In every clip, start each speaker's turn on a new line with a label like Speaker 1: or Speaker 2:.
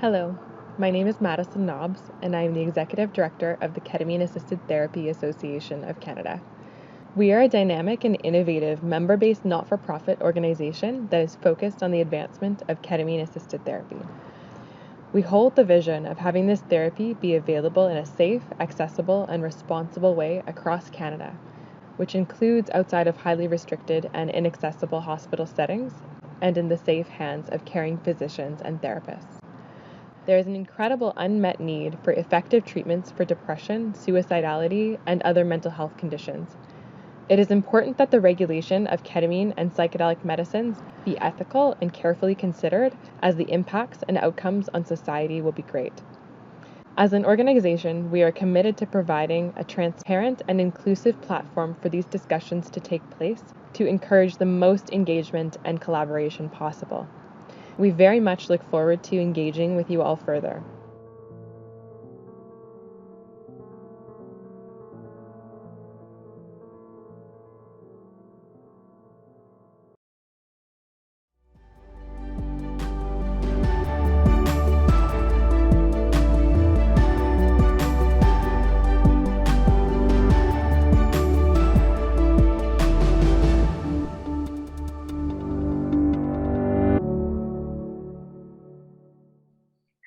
Speaker 1: Hello, my name is Madison Nobbs, and I am the Executive Director of the Ketamine Assisted Therapy Association of Canada. We are a dynamic and innovative member-based not-for-profit organization that is focused on the advancement of ketamine-assisted therapy. We hold the vision of having this therapy be available in a safe, accessible, and responsible way across Canada, which includes outside of highly restricted and inaccessible hospital settings and in the safe hands of caring physicians and therapists. There is an incredible unmet need for effective treatments for depression, suicidality, and other mental health conditions. It is important that the regulation of ketamine and psychedelic medicines be ethical and carefully considered, as the impacts and outcomes on society will be great. As an organization, we are committed to providing a transparent and inclusive platform for these discussions to take place to encourage the most engagement and collaboration possible. We very much look forward to engaging with you all further.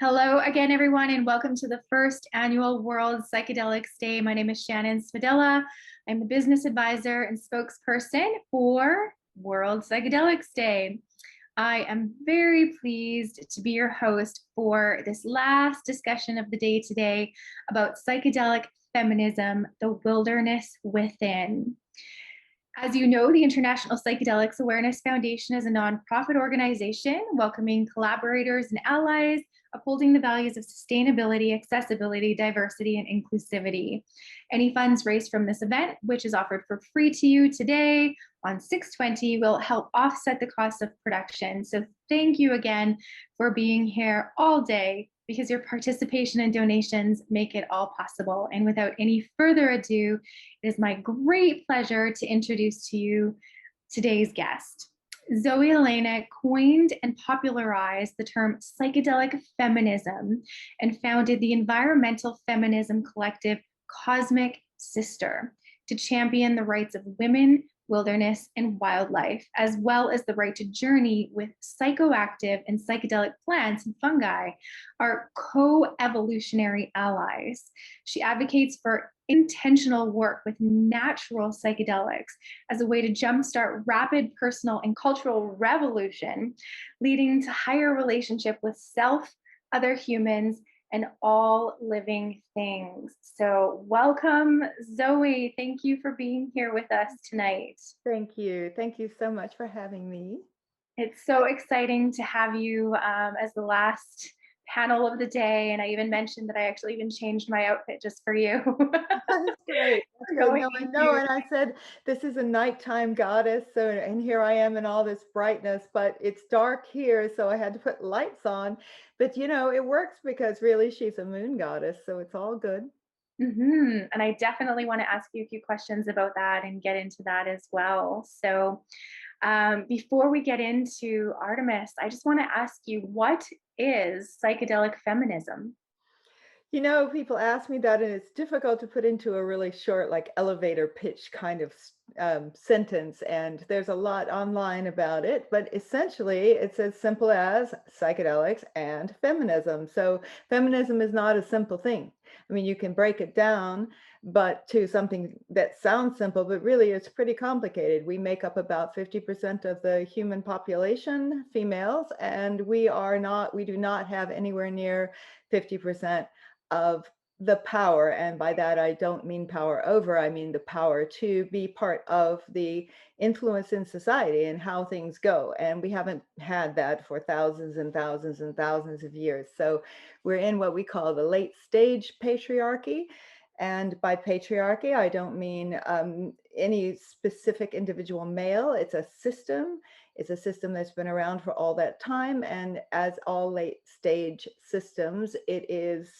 Speaker 2: Hello again, everyone, and welcome to the first annual World Psychedelics Day. My name is Shannon Spadilla. I'm the business advisor and spokesperson for World Psychedelics Day. I am very pleased to be your host for this last discussion of the day today about psychedelic feminism, the wilderness within. As you know, the International Psychedelics Awareness Foundation is a nonprofit organization welcoming collaborators and allies, upholding the values of sustainability, accessibility, diversity, and inclusivity. Any funds raised from this event, which is offered for free to you today on 6/20, will help offset the cost of production. So thank you again for being here all day, because your participation and donations make it all possible. And without any further ado, it is my great pleasure to introduce to you today's guest. Zoe Elena coined and popularized the term psychedelic feminism and founded the environmental feminism collective Cosmic Sister to champion the rights of women, wilderness, and wildlife, as well as the right to journey with psychoactive and psychedelic plants and fungi, our co-evolutionary allies. She advocates for intentional work with natural psychedelics as a way to jumpstart rapid personal and cultural revolution, leading to higher relationship with self, other humans, and all living things. So welcome, Zoe. Thank you for being here with us tonight.
Speaker 3: Thank you. Thank you so much for having me.
Speaker 2: It's so exciting to have you as the last panel of the day. And I even mentioned that I actually even changed my outfit just for you.
Speaker 3: That's great. That's great. No, I know. And I said, this is a nighttime goddess. So, and here I am in all this brightness, but it's dark here. So I had to put lights on. But, it works because really she's a moon goddess. So it's all good.
Speaker 2: And I definitely want to ask you a few questions about that and get into that as well. So before we get into Artemis, I just want to ask you, what is psychedelic feminism?
Speaker 3: People ask me that, and it's difficult to put into a really short, like elevator pitch kind of sentence. And there's a lot online about it, but essentially it's as simple as psychedelics and feminism. So feminism is not a simple thing. I mean, you can break it down, but to something that sounds simple, but really it's pretty complicated. We make up about 50% of the human population, females, and we do not have anywhere near 50% of the power. And by that, I don't mean power over, I mean the power to be part of the influence in society and how things go. And we haven't had that for thousands and thousands and thousands of years. So we're in what we call the late stage patriarchy. And by patriarchy, I don't mean any specific individual male. It's a system. It's a system that's been around for all that time. And as all late stage systems, it is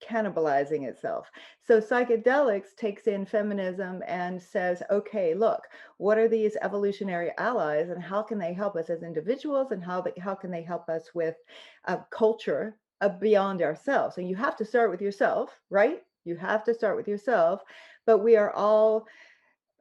Speaker 3: cannibalizing itself. So psychedelics takes in feminism and says, okay, look, what are these evolutionary allies and how can they help us as individuals, and how can they help us with culture beyond ourselves. And you have to start with yourself, right? You have to start with yourself. But we are all,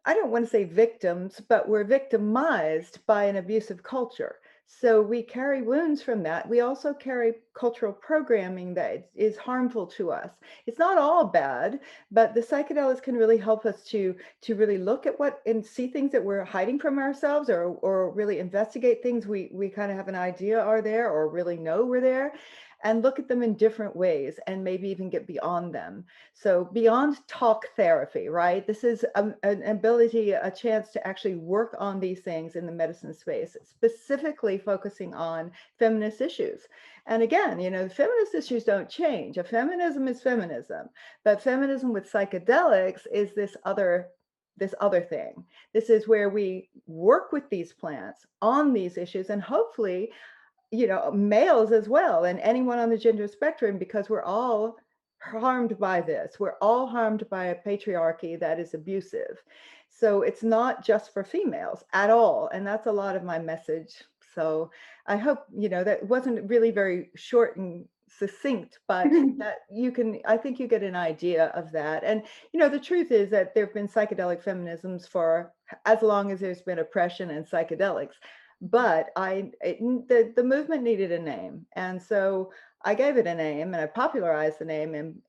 Speaker 3: I don't want to say victims, but we're victimized by an abusive culture. So we carry wounds from that. We also carry cultural programming that is harmful to us. It's not all bad, but the psychedelics can really help us to really look at what and see things that we're hiding from ourselves, or really investigate things we kind of have an idea are there or really know we're there, and look at them in different ways and maybe even get beyond them. So beyond talk therapy, right? This is an ability, a chance to actually work on these things in the medicine space, specifically focusing on feminist issues. And again, the feminist issues don't change. A feminism is feminism, but feminism with psychedelics is this other thing. This is where we work with these plants on these issues, and hopefully males as well, and anyone on the gender spectrum, because we're all harmed by this. We're all harmed by a patriarchy that is abusive. So it's not just for females at all. And that's a lot of my message. So I hope, that wasn't really very short and succinct, but that I think you get an idea of that. And, the truth is that there have been psychedelic feminisms for as long as there's been oppression and psychedelics. But the movement needed a name, and so I gave it a name and I popularized the name. And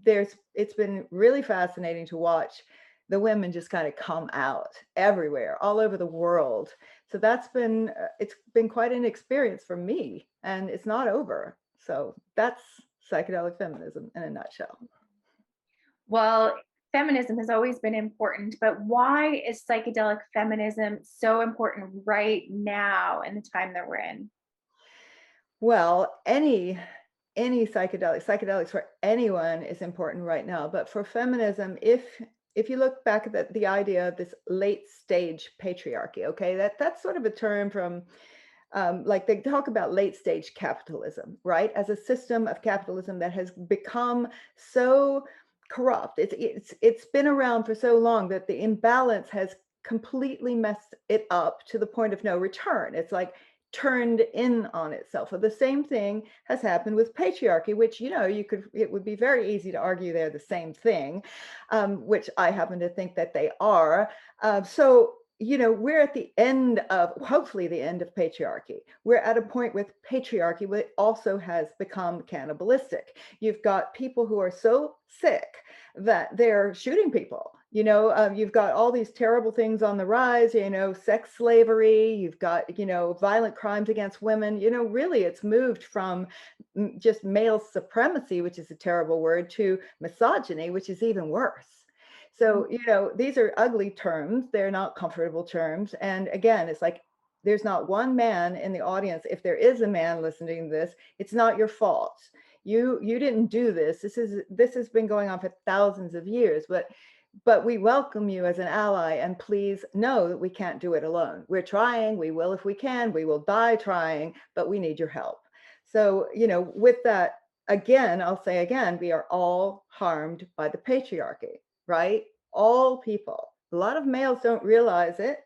Speaker 3: it's been really fascinating to watch the women just kind of come out everywhere, all over the world. So it's been quite an experience for me, and it's not over. So that's psychedelic feminism in a nutshell.
Speaker 2: Well, feminism has always been important, but why is psychedelic feminism so important right now in the time that we're in?
Speaker 3: Well, any psychedelics for anyone is important right now, but for feminism, if you look back at the idea of this late stage patriarchy, okay, that's sort of a term from like they talk about late stage capitalism, right, as a system of capitalism that has become so corrupt. It's been around for so long that the imbalance has completely messed it up to the point of no return. It's like turned in on itself. So the same thing has happened with patriarchy, which it would be very easy to argue they're the same thing, which I happen to think that they are. So we're at the end of, hopefully, the end of patriarchy. We're at a point with patriarchy where it also has become cannibalistic. You've got people who are so sick that they're shooting people. You've got all these terrible things on the rise, sex slavery, you've got, violent crimes against women. Really, it's moved from just male supremacy, which is a terrible word, to misogyny, which is even worse. So, these are ugly terms. They're not comfortable terms. And again, it's like, there's not one man in the audience. If there is a man listening to this, it's not your fault. You didn't do this. This has been going on for thousands of years, but we welcome you as an ally, and please know that we can't do it alone. We're trying, we will if we can, we will die trying, but we need your help. So, with that, again, I'll say again, we are all harmed by the patriarchy, right? All people. A lot of males don't realize it.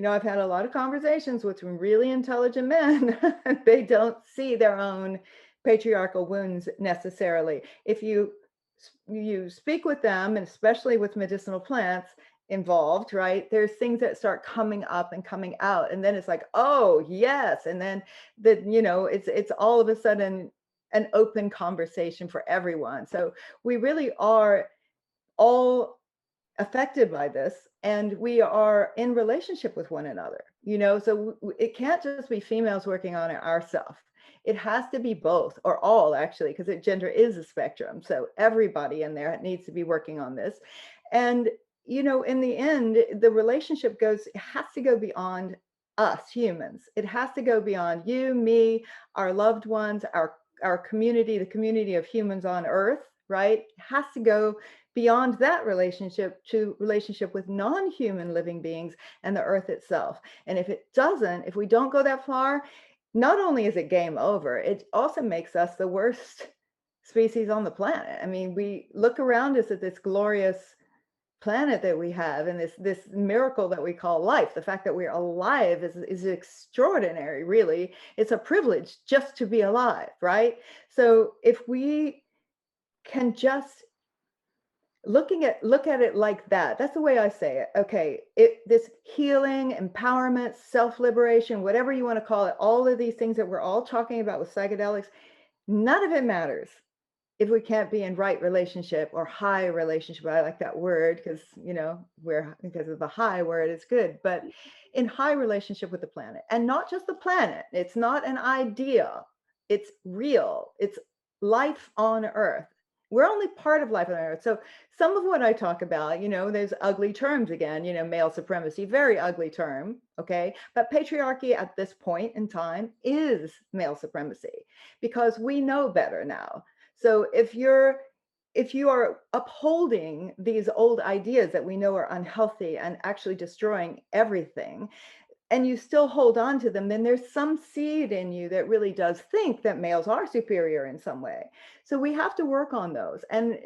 Speaker 3: I've had a lot of conversations with some really intelligent men. They don't see their own patriarchal wounds necessarily. If you speak with them, and especially with medicinal plants involved, right, there's things that start coming up and coming out, and then it's like, oh yes, and then it's all of a sudden an open conversation for everyone. So we really are all affected by this, and we are in relationship with one another, so it can't just be females working on it ourselves. It has to be both, or all, actually, because gender is a spectrum. So everybody in there needs to be working on this. And in the end, the relationship it has to go beyond us humans. It has to go beyond you, me, our loved ones, our community, the community of humans on Earth, right? It has to go beyond that relationship to relationship with non-human living beings and the Earth itself. And if we don't go that far, not only is it game over, it also makes us the worst species on the planet. I mean, we look around us at this glorious planet that we have, and this miracle that we call life. The fact that we're alive is extraordinary, really. It's a privilege just to be alive, right? So if we can just look at it like that, that's the way I say it. Okay, this healing, empowerment, self-liberation, whatever you want to call it, all of these things that we're all talking about with psychedelics, none of it matters if we can't be in right relationship or high relationship. I like that word because, because of the high word, it's good, but in high relationship with the planet, and not just the planet. It's not an idea, it's real, it's life on Earth. We're only part of life on Earth. So some of what I talk about, there's ugly terms again, male supremacy, very ugly term, okay? But patriarchy at this point in time is male supremacy because we know better now. So if you are upholding these old ideas that we know are unhealthy and actually destroying everything, and you still hold on to them, then there's some seed in you that really does think that males are superior in some way. So we have to work on those. And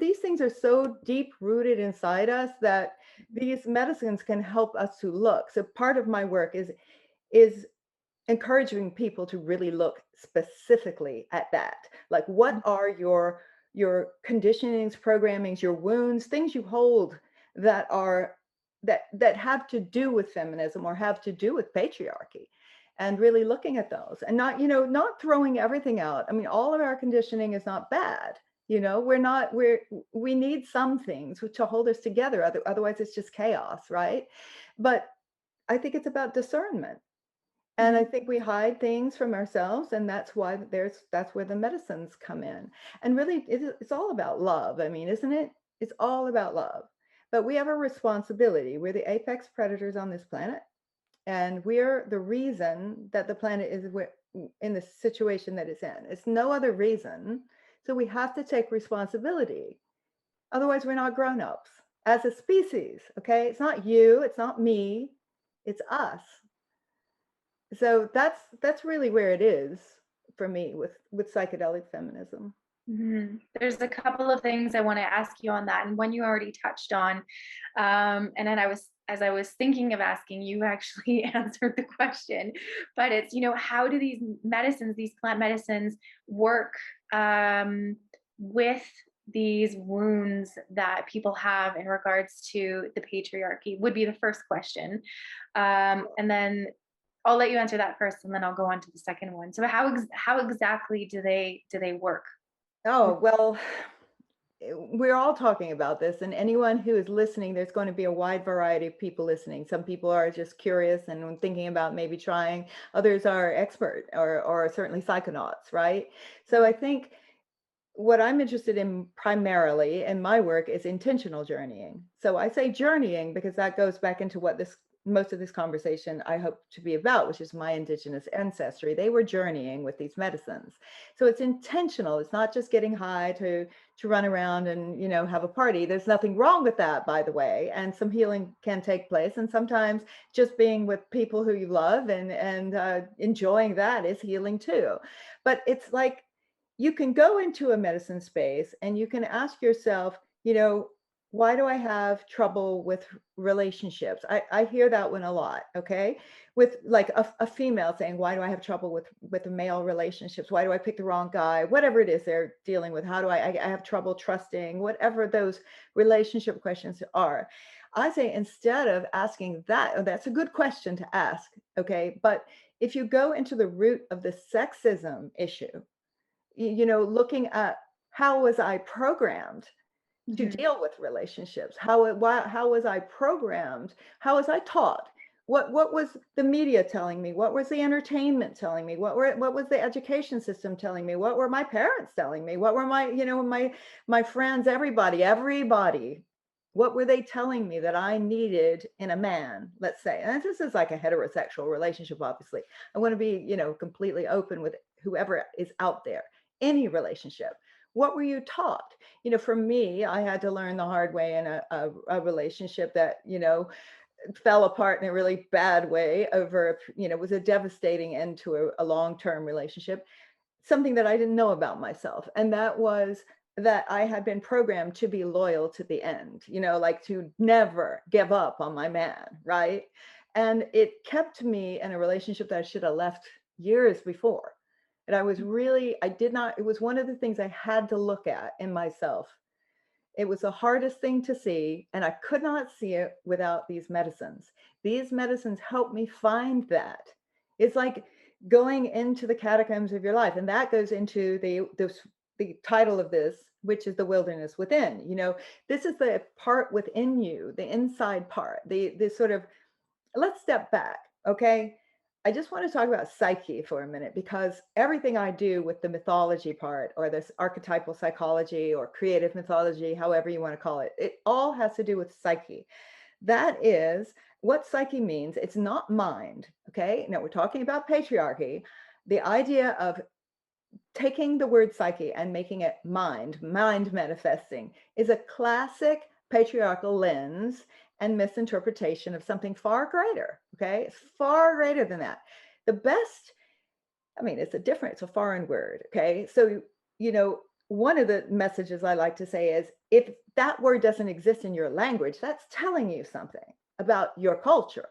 Speaker 3: these things are so deep rooted inside us that these medicines can help us to look. So part of my work is encouraging people to really look specifically at that. Like, what are your conditionings, programmings, your wounds, things you hold that are that have to do with feminism or have to do with patriarchy, and really looking at those, and not throwing everything out. I mean, all of our conditioning is not bad. We need some things to hold us together. Otherwise it's just chaos, right? But I think it's about discernment. And I think we hide things from ourselves, and that's why that's where the medicines come in. And really, it's all about love. I mean, isn't it? It's all about love. But we have a responsibility. We're the apex predators on this planet, and we're the reason that the planet is in the situation that it's in. It's no other reason. So we have to take responsibility. Otherwise, we're not grown-ups as a species, okay? It's not you, it's not me, it's us. So that's really where it is for me with psychedelic feminism.
Speaker 2: There's a couple of things I want to ask you on that, and one you already touched on, and then as I was thinking of asking, you actually answered the question. But it's, how do these medicines, these plant medicines, work with these wounds that people have in regards to the patriarchy, would be the first question, and then I'll let you answer that first, and then I'll go on to the second one. So how exactly do they work?
Speaker 3: Oh, well, we're all talking about this, and anyone who is listening, there's going to be a wide variety of people listening. Some people are just curious and thinking about maybe trying. Others are expert or certainly psychonauts, right? So I think what I'm interested in primarily in my work is intentional journeying. So I say journeying because that goes back into what most of this conversation I hope to be about, which is my indigenous ancestry. They were journeying with these medicines. So it's intentional. It's not just getting high to run around and, have a party. There's nothing wrong with that, by the way. And some healing can take place. And sometimes just being with people who you love and enjoying that is healing too. But it's like, you can go into a medicine space and you can ask yourself, why do I have trouble with relationships? I hear that one a lot, okay? With like a female saying, why do I have trouble with the male relationships? Why do I pick the wrong guy? Whatever it is they're dealing with, how do I have trouble trusting? Whatever those relationship questions are. I say, instead of asking that, that's a good question to ask, okay? But if you go into the root of the sexism issue, looking at how was I programmed to deal with relationships? How was I programmed? How was I taught? What was the media telling me? What was the entertainment telling me? What was the education system telling me? What were my parents telling me? What were my friends, everybody? What were they telling me that I needed in a man, let's say? And this is like a heterosexual relationship, obviously. I want to be, completely open with whoever is out there, any relationship. What were you taught? For me, I had to learn the hard way in a relationship that, fell apart in a really bad way over, was a devastating end to a long-term relationship, something that I didn't know about myself. And that was that I had been programmed to be loyal to the end, like to never give up on my man, right? And it kept me in a relationship that I should have left years before. And I did not, it was one of the things I had to look at in myself. It was the hardest thing to see, and I could not see it without these medicines. These medicines helped me find that. It's like going into the catacombs of your life, and that goes into the title of this, which is the wilderness within. This is the part within you, the inside part, the sort of, let's step back, okay? I just want to talk about psyche for a minute, because everything I do with the mythology part, or this archetypal psychology or creative mythology, however you want to call it, it all has to do with psyche. That is what psyche means. It's not mind, okay? Now we're talking about patriarchy. The idea of taking the word psyche and making it mind manifesting, is a classic patriarchal lens and misinterpretation of something far greater. Okay, it's far greater than that. The best, it's a foreign word. Okay, so one of the messages I like to say is, if that word doesn't exist in your language, that's telling you something about your culture.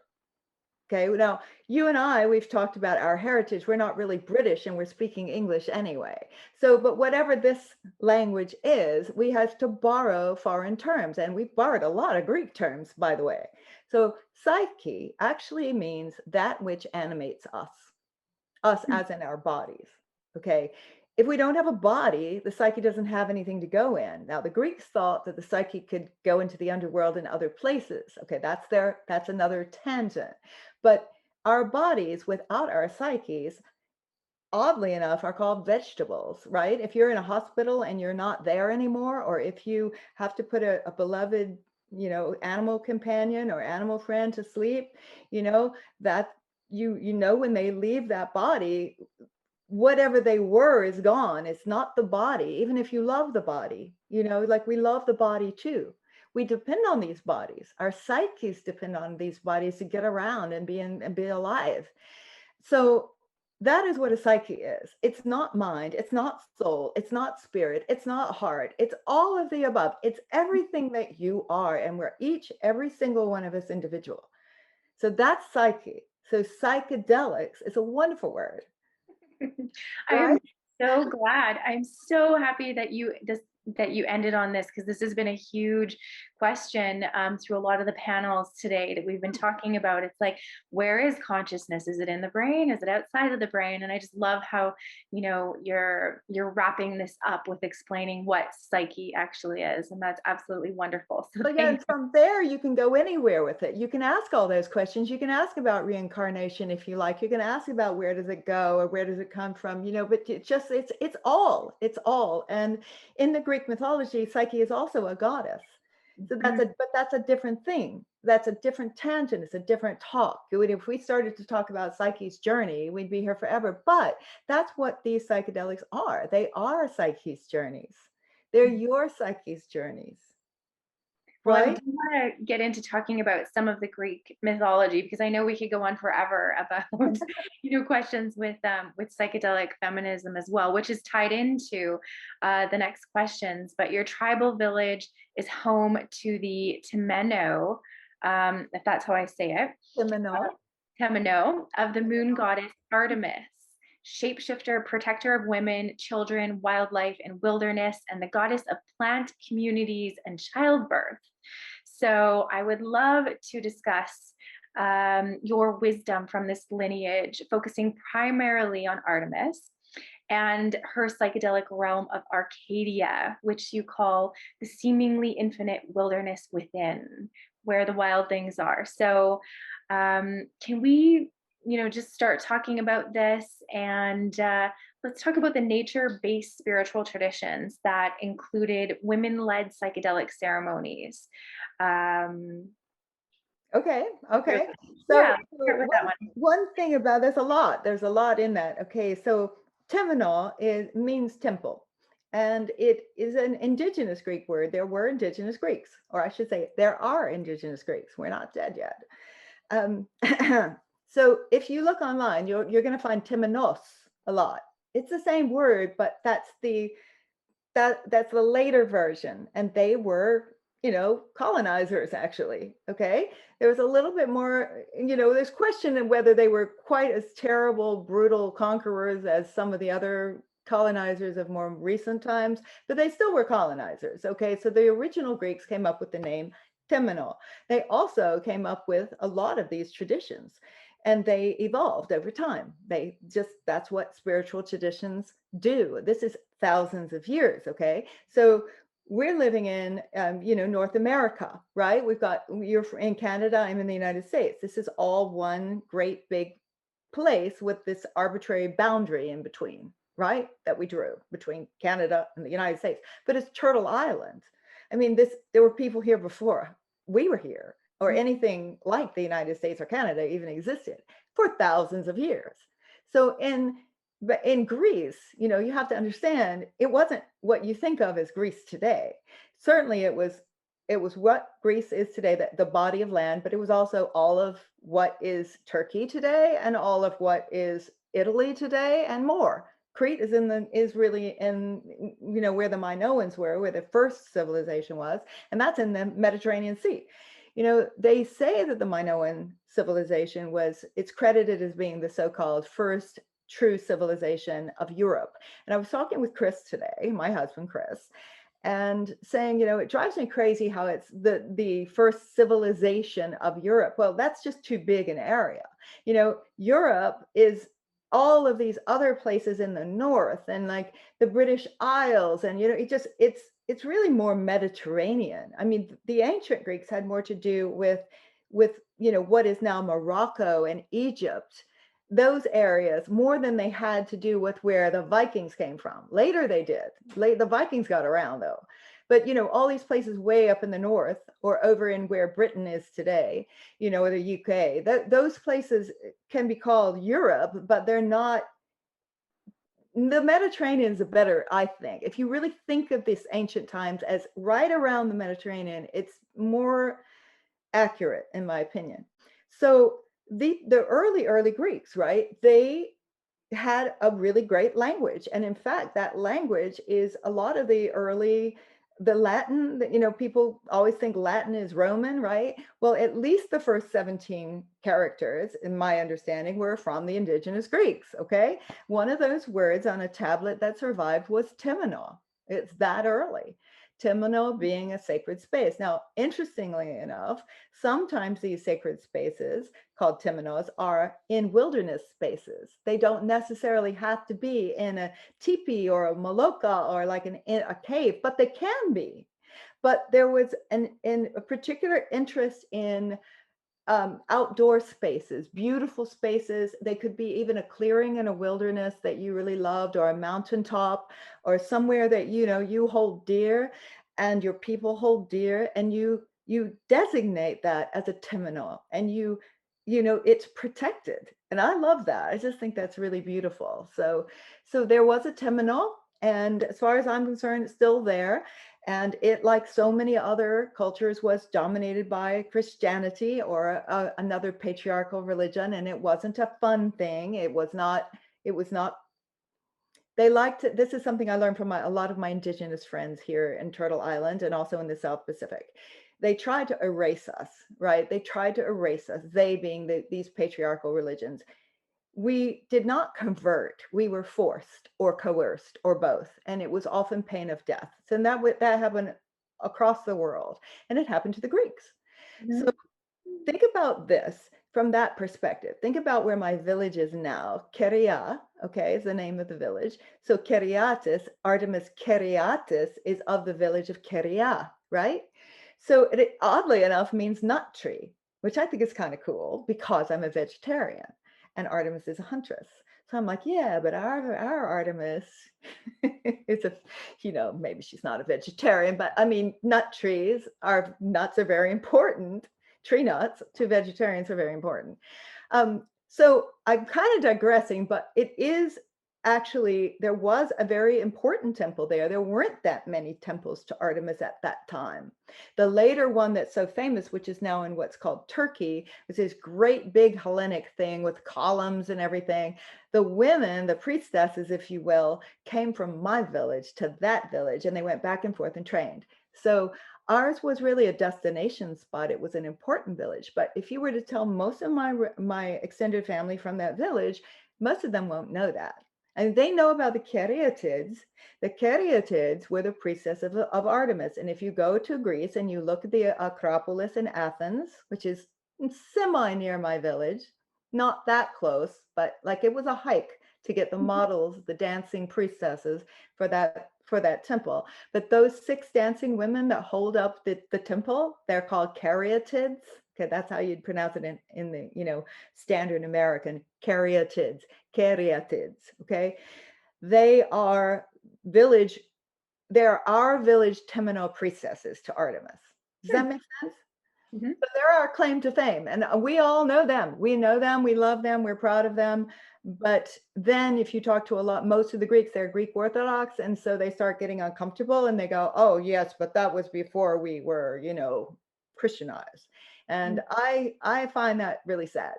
Speaker 3: Okay, now you and I, we've talked about our heritage. We're not really British, and we're speaking English anyway. So, but whatever this language is, we have to borrow foreign terms, and we've borrowed a lot of Greek terms, by the way. So psyche actually means that which animates us as in our bodies. Okay, if we don't have a body, the psyche doesn't have anything to go in. Now, the Greeks thought that the psyche could go into the underworld and other places. Okay, that's another tangent. But our bodies without our psyches, oddly enough, are called vegetables, right? If you're in a hospital and you're not there anymore, or if you have to put a beloved, animal companion or animal friend to sleep, that when they leave that body, whatever they were is gone. It's not the body. Even if you love the body, like we love the body too. We depend on these bodies. Our psyches depend on these bodies to get around and be alive. So that is what a psyche is. It's not mind, it's not soul, it's not spirit, it's not heart. It's all of the above. It's everything that you are, and we're every single one of us individual. So that's psyche. So psychedelics is a wonderful word.
Speaker 2: I am
Speaker 3: Right?
Speaker 2: so glad. I'm so happy that you ended on this, because this has been a huge question through a lot of the panels today that we've been talking about. It's like, where is consciousness? Is it in the brain? Is it outside of the brain? And I just love how you're wrapping this up with explaining what psyche actually is, and that's absolutely wonderful. So
Speaker 3: And from there, you can go anywhere with it. You can ask all those questions. You can ask about reincarnation if you like. You can ask about where does it go, or where does it come from, but it's all. And in the Greek mythology, Psyche is also a goddess. So that's a different thing. That's a different tangent. It's a different talk. If we started to talk about Psyche's journey, we'd be here forever. But that's what these psychedelics are. They are Psyche's journeys. They're your Psyche's journeys.
Speaker 2: Well, I
Speaker 3: Right?
Speaker 2: do want to get into talking about some of the Greek mythology, because I know we could go on forever about questions with psychedelic feminism as well, which is tied into the next questions. But your tribal village is home to the Temeno, if that's how I say it.
Speaker 3: Seminole.
Speaker 2: Temeno, of the moon goddess Artemis, shapeshifter, protector of women, children, wildlife, and wilderness, and the goddess of plant communities and childbirth. So I would love to discuss your wisdom from this lineage, focusing primarily on Artemis and her psychedelic realm of Arcadia, which you call the seemingly infinite wilderness within, where the wild things are. So can we just start talking about this, and let's talk about the nature-based spiritual traditions that included women-led psychedelic ceremonies.
Speaker 3: Okay. So
Speaker 2: Yeah, let's start with that one.
Speaker 3: one thing about, there's a lot in that. Okay, so Temenal means temple, and it is an indigenous Greek word. There were indigenous Greeks, or I should say, there are indigenous Greeks. We're not dead yet. So if you look online, you're going to find Temenos a lot. It's the same word, but that's that's the later version, and they were, colonizers actually. Okay, there was a little bit more, there's question of whether they were quite as terrible, brutal conquerors as some of the other colonizers of more recent times, but they still were colonizers. Okay, so the original Greeks came up with the name Temenor. They also came up with a lot of these traditions, and they evolved over time. That's what spiritual traditions do. This is thousands of years. Okay, so we're living in North America, right? You're in Canada, I'm in the United States. This is all one great big place with this arbitrary boundary in between, right? That we drew between Canada and the United States. But it's Turtle Island. I mean, there were people here before we were here, or anything like the United States or Canada even existed, for thousands of years. So in Greece, you have to understand, it wasn't what you think of as Greece today. Certainly it was what Greece is today, the body of land, but it was also all of what is Turkey today and all of what is Italy today and more. Crete is really in, where the Minoans were, where the first civilization was, and that's in the Mediterranean Sea. They say that the Minoan civilization it's credited as being the so-called first true civilization of Europe. And I was talking with Chris today, my husband, Chris, and saying, it drives me crazy how it's the first civilization of Europe. Well, that's just too big an area. Europe is all of these other places in the north, and like the British Isles, and it's really more Mediterranean. I mean, the ancient Greeks had more to do with what is now Morocco and Egypt, those areas, more than they had to do with where the Vikings came from. Later they did. The Vikings got around though. But all these places way up in the north, or over in where Britain is today, or the UK, those places can be called Europe, but they're not. The Mediterranean is a better, I think. If you really think of this ancient times as right around the Mediterranean, it's more accurate, in my opinion. So the early Greeks, right? They had a really great language, and in fact, that language is a lot of the Latin. People always think Latin is Roman, right? Well, at least the first 17 characters, in my understanding, were from the indigenous Greeks. Okay, one of those words on a tablet that survived was Temenor. It's that early. Temenor being a sacred space. Now, interestingly enough, sometimes these sacred spaces called temenors are in wilderness spaces. They don't necessarily have to be in a teepee or a maloka or like in a cave, but they can be. But there was a particular interest in outdoor spaces, beautiful spaces. They could be even a clearing in a wilderness that you really loved, or a mountaintop, or somewhere that you hold dear and your people hold dear, and you designate that as a temenor, and it's protected. And I love that. I just think that's really beautiful. So there was a temenor, and as far as I'm concerned, it's still there. And it, like so many other cultures, was dominated by Christianity or another patriarchal religion. And it wasn't a fun thing. It was not. They liked it. This is something I learned from a lot of my indigenous friends here in Turtle Island and also in the South Pacific. They tried to erase us, right? They tried to erase us, they being these patriarchal religions. We did not convert. We were forced or coerced or both. And it was often pain of death. So that happened across the world. And it happened to the Greeks. Mm-hmm. So think about this from that perspective. Think about where my village is now. Keria, okay, is the name of the village. So Keriatis, Artemis Keriatis, is of the village of Keria, right? So it oddly enough means nut tree, which I think is kind of cool because I'm a vegetarian. And Artemis is a huntress. So I'm like, yeah, but our Artemis is maybe she's not a vegetarian, but I mean, nuts are very important. Tree nuts to vegetarians are very important. So I'm kind of digressing, but it is actually, there was a very important temple there. There weren't that many temples to Artemis at that time. The later one that's so famous, which is now in what's called Turkey, is this great big Hellenic thing with columns and everything. The women, the priestesses, if you will, came from my village to that village, and they went back and forth and trained. So ours was really a destination spot. It was an important village. But if you were to tell most of my extended family from that village, most of them won't know that. And they know about the caryatids. The caryatids were the priestess of Artemis. And if you go to Greece and you look at the Acropolis in Athens, which is semi near my village, not that close, but like it was a hike to get the models, the dancing priestesses for that temple. But those 6 dancing women that hold up the temple, they're called caryatids. Okay, that's how you'd pronounce it in the standard American, caryatids. Okay, they are they're our village Temino priestesses to Artemis. Does that make sense?
Speaker 2: Mm-hmm.
Speaker 3: So they're our claim to fame, and we all know them. We know them, we love them, we're proud of them. But then if you talk to most of the Greeks, they're Greek Orthodox, and so they start getting uncomfortable and they go, oh yes, but that was before we were, Christianized. And I find that really sad.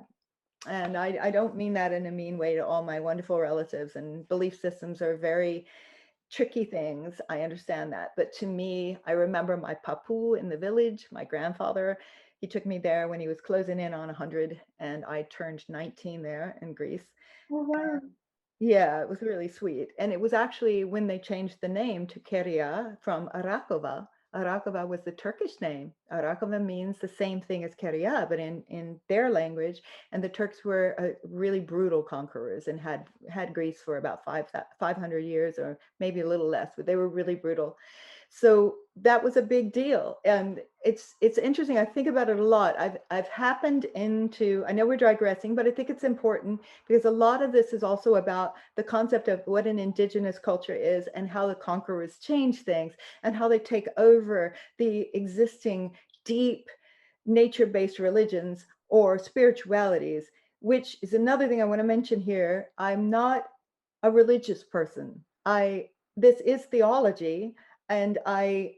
Speaker 3: And I don't mean that in a mean way to all my wonderful relatives, and belief systems are very tricky things. I understand that. But to me, I remember my papu in the village, my grandfather, he took me there when he was closing in on 100, and I turned 19 there in Greece.
Speaker 2: Oh, wow.
Speaker 3: Yeah, it was really sweet. And it was actually when they changed the name to Keria from Arakova. Arakova was the Turkish name. Arakova means the same thing as Keria, but in their language. And the Turks were really brutal conquerors and had Greece for about 500 years, or maybe a little less, but they were really brutal. So that was a big deal. And it's interesting. I think about it a lot. I've happened into, I know we're digressing, but I think it's important because a lot of this is also about the concept of what an indigenous culture is and how the conquerors change things and how they take over the existing deep nature-based religions or spiritualities, which is another thing I want to mention here. I'm not a religious person. This is theology, and I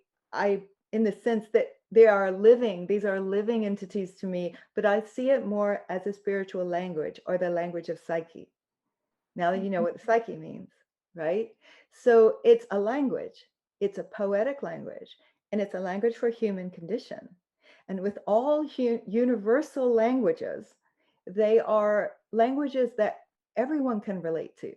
Speaker 3: in the sense that these are living entities to me, but I see it more as a spiritual language, or the language of psyche. Now you know what psyche means, right? So it's a language, it's a poetic language, and it's a language for human condition. And with all universal languages, they are languages that everyone can relate to.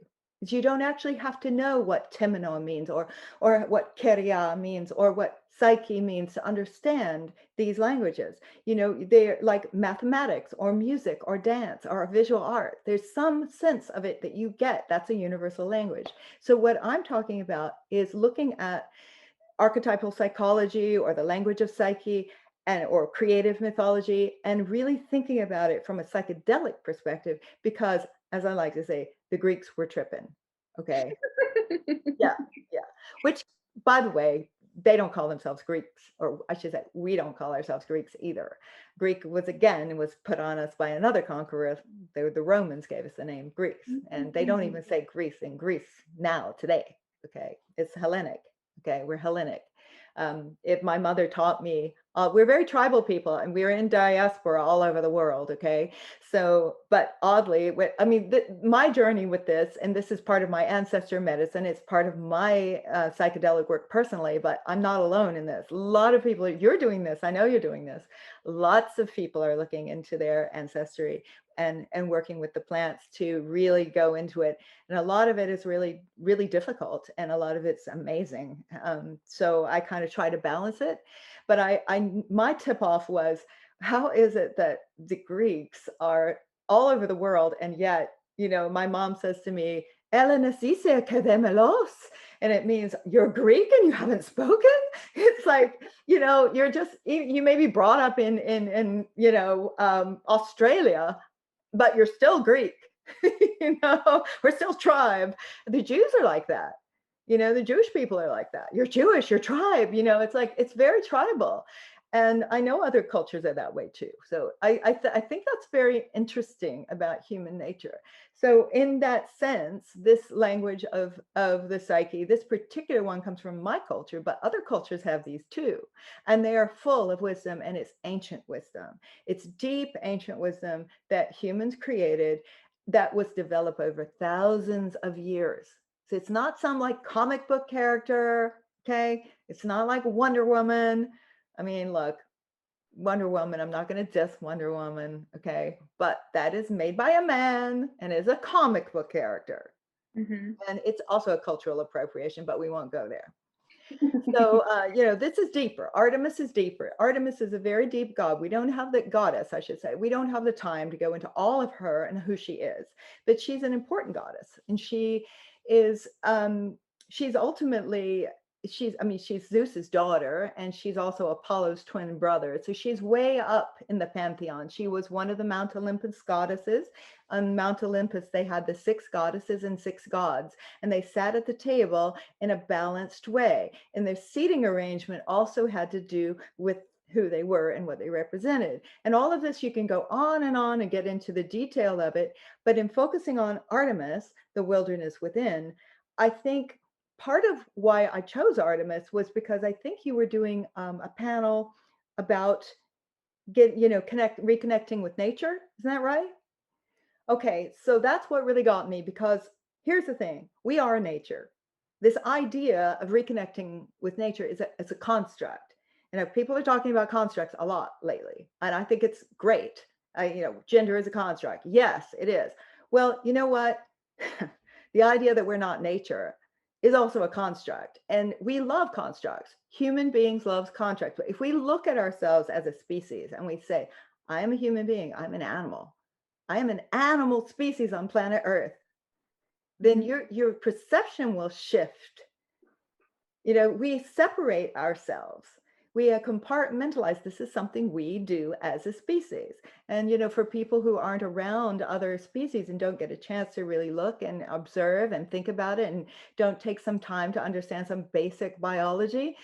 Speaker 3: You don't actually have to know what Temino means, or what Keria means, or what psyche means to understand these languages. They're like mathematics or music or dance or visual art. There's some sense of it that you get. That's a universal language. So what I'm talking about is looking at archetypal psychology, or the language of psyche, or creative mythology, and really thinking about it from a psychedelic perspective, because, as I like to say, the Greeks were tripping. Okay. Yeah. Which, by the way, they don't call themselves Greeks, or I should say, we don't call ourselves Greeks either. Greek was put on us by another conqueror. The Romans gave us the name Greece, and they don't even say Greece in Greece now today. Okay. It's Hellenic. Okay. We're Hellenic. If my mother taught me, we're very tribal people, and we're in diaspora all over the world. Okay. So, but oddly, my journey with this, and this is part of my ancestor medicine, it's part of my psychedelic work personally, but I'm not alone in this. A lot of people, you're doing this. I know you're doing this. Lots of people are looking into their ancestry and working with the plants to really go into it. And a lot of it is really, really difficult, and a lot of it's amazing. So I kind of try to balance it. But my tip off was, how is it that the Greeks are all over the world, and yet, my mom says to me, Ellenasise akademelos, and it means you're Greek and you haven't spoken. It's like, you may be brought up in Australia, but you're still Greek. We're still tribe. The Jews are like that. The Jewish people are like that. You're Jewish, you're tribe. It's like, it's very tribal. And I know other cultures are that way too. So I think that's very interesting about human nature. So in that sense, this language of the psyche, this particular one comes from my culture, but other cultures have these too. And they are full of wisdom, and it's ancient wisdom. It's deep ancient wisdom that humans created that was developed over thousands of years. So it's not some like comic book character, okay? It's not like Wonder Woman. I mean, look, Wonder Woman, I'm not going to diss Wonder Woman, okay? But that is made by a man and is a comic book character.
Speaker 2: Mm-hmm.
Speaker 3: And it's also a cultural appropriation, but we won't go there. So, this is deeper. Artemis is deeper. Artemis is a very deep god. We don't have the goddess, I should say. We don't have the time to go into all of her and who she is, but she's an important goddess. And she is, she's ultimately, she's Zeus's daughter, and she's also Apollo's twin brother. So she's way up in the pantheon. She was one of the Mount Olympus goddesses. On Mount Olympus, they had the 6 goddesses and 6 gods, and they sat at the table in a balanced way. And their seating arrangement also had to do with who they were and what they represented. And all of this, you can go on and get into the detail of it. But in focusing on Artemis, the wilderness within, I think part of why I chose Artemis was because I think you were doing a panel about reconnecting with nature. Isn't that right? Okay, so that's what really got me, because here's the thing: we are nature. This idea of reconnecting with nature is a construct. People are talking about constructs a lot lately, and I think it's great. Gender is a construct. Yes, it is. Well, you know what? The idea that we're not nature is also a construct, and we love constructs. Human beings love constructs. But if we look at ourselves as a species and we say, I am a human being, I'm an animal, I am an animal species on planet Earth, then your perception will shift. We separate ourselves. We compartmentalize. This is something we do as a species. And, for people who aren't around other species and don't get a chance to really look and observe and think about it, and don't take some time to understand some basic biology,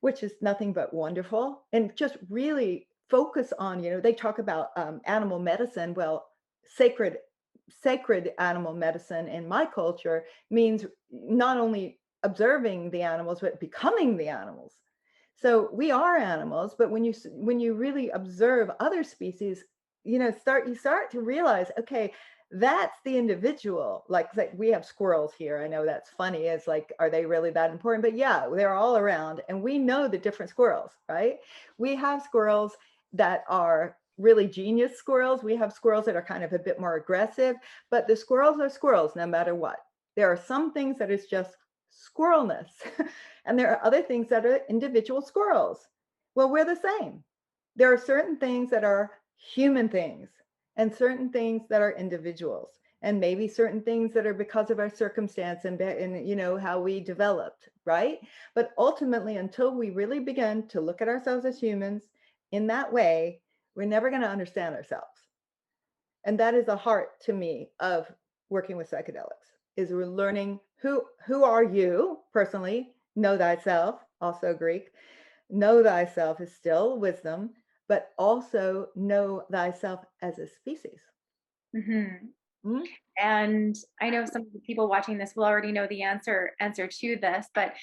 Speaker 3: which is nothing but wonderful, and just really focus on, they talk about animal medicine. Well, sacred animal medicine in my culture means not only observing the animals, but becoming the animals. So we are animals, but when you really observe other species, you start to realize, okay, that's the individual. Like we have squirrels here. I know that's funny. It's like, are they really that important? But yeah, they're all around, and we know the different squirrels, right? We have squirrels that are really genius squirrels. We have squirrels that are kind of a bit more aggressive, but the squirrels are squirrels no matter what. There are some things that is just squirrelness, and there are other things that are individual squirrels. Well, we're the same. There are certain things that are human things, and certain things that are individuals, and maybe certain things that are because of our circumstance and how we developed, right? But ultimately, until we really begin to look at ourselves as humans in that way, we're never going to understand ourselves. And that is the heart, to me, of working with psychedelics, is we're learning who are you personally. Know thyself, also Greek. Know thyself is still wisdom, but also know thyself as a species.
Speaker 2: Mm-hmm.
Speaker 3: Mm-hmm.
Speaker 2: And I know some of the people watching this will already know the answer to this, but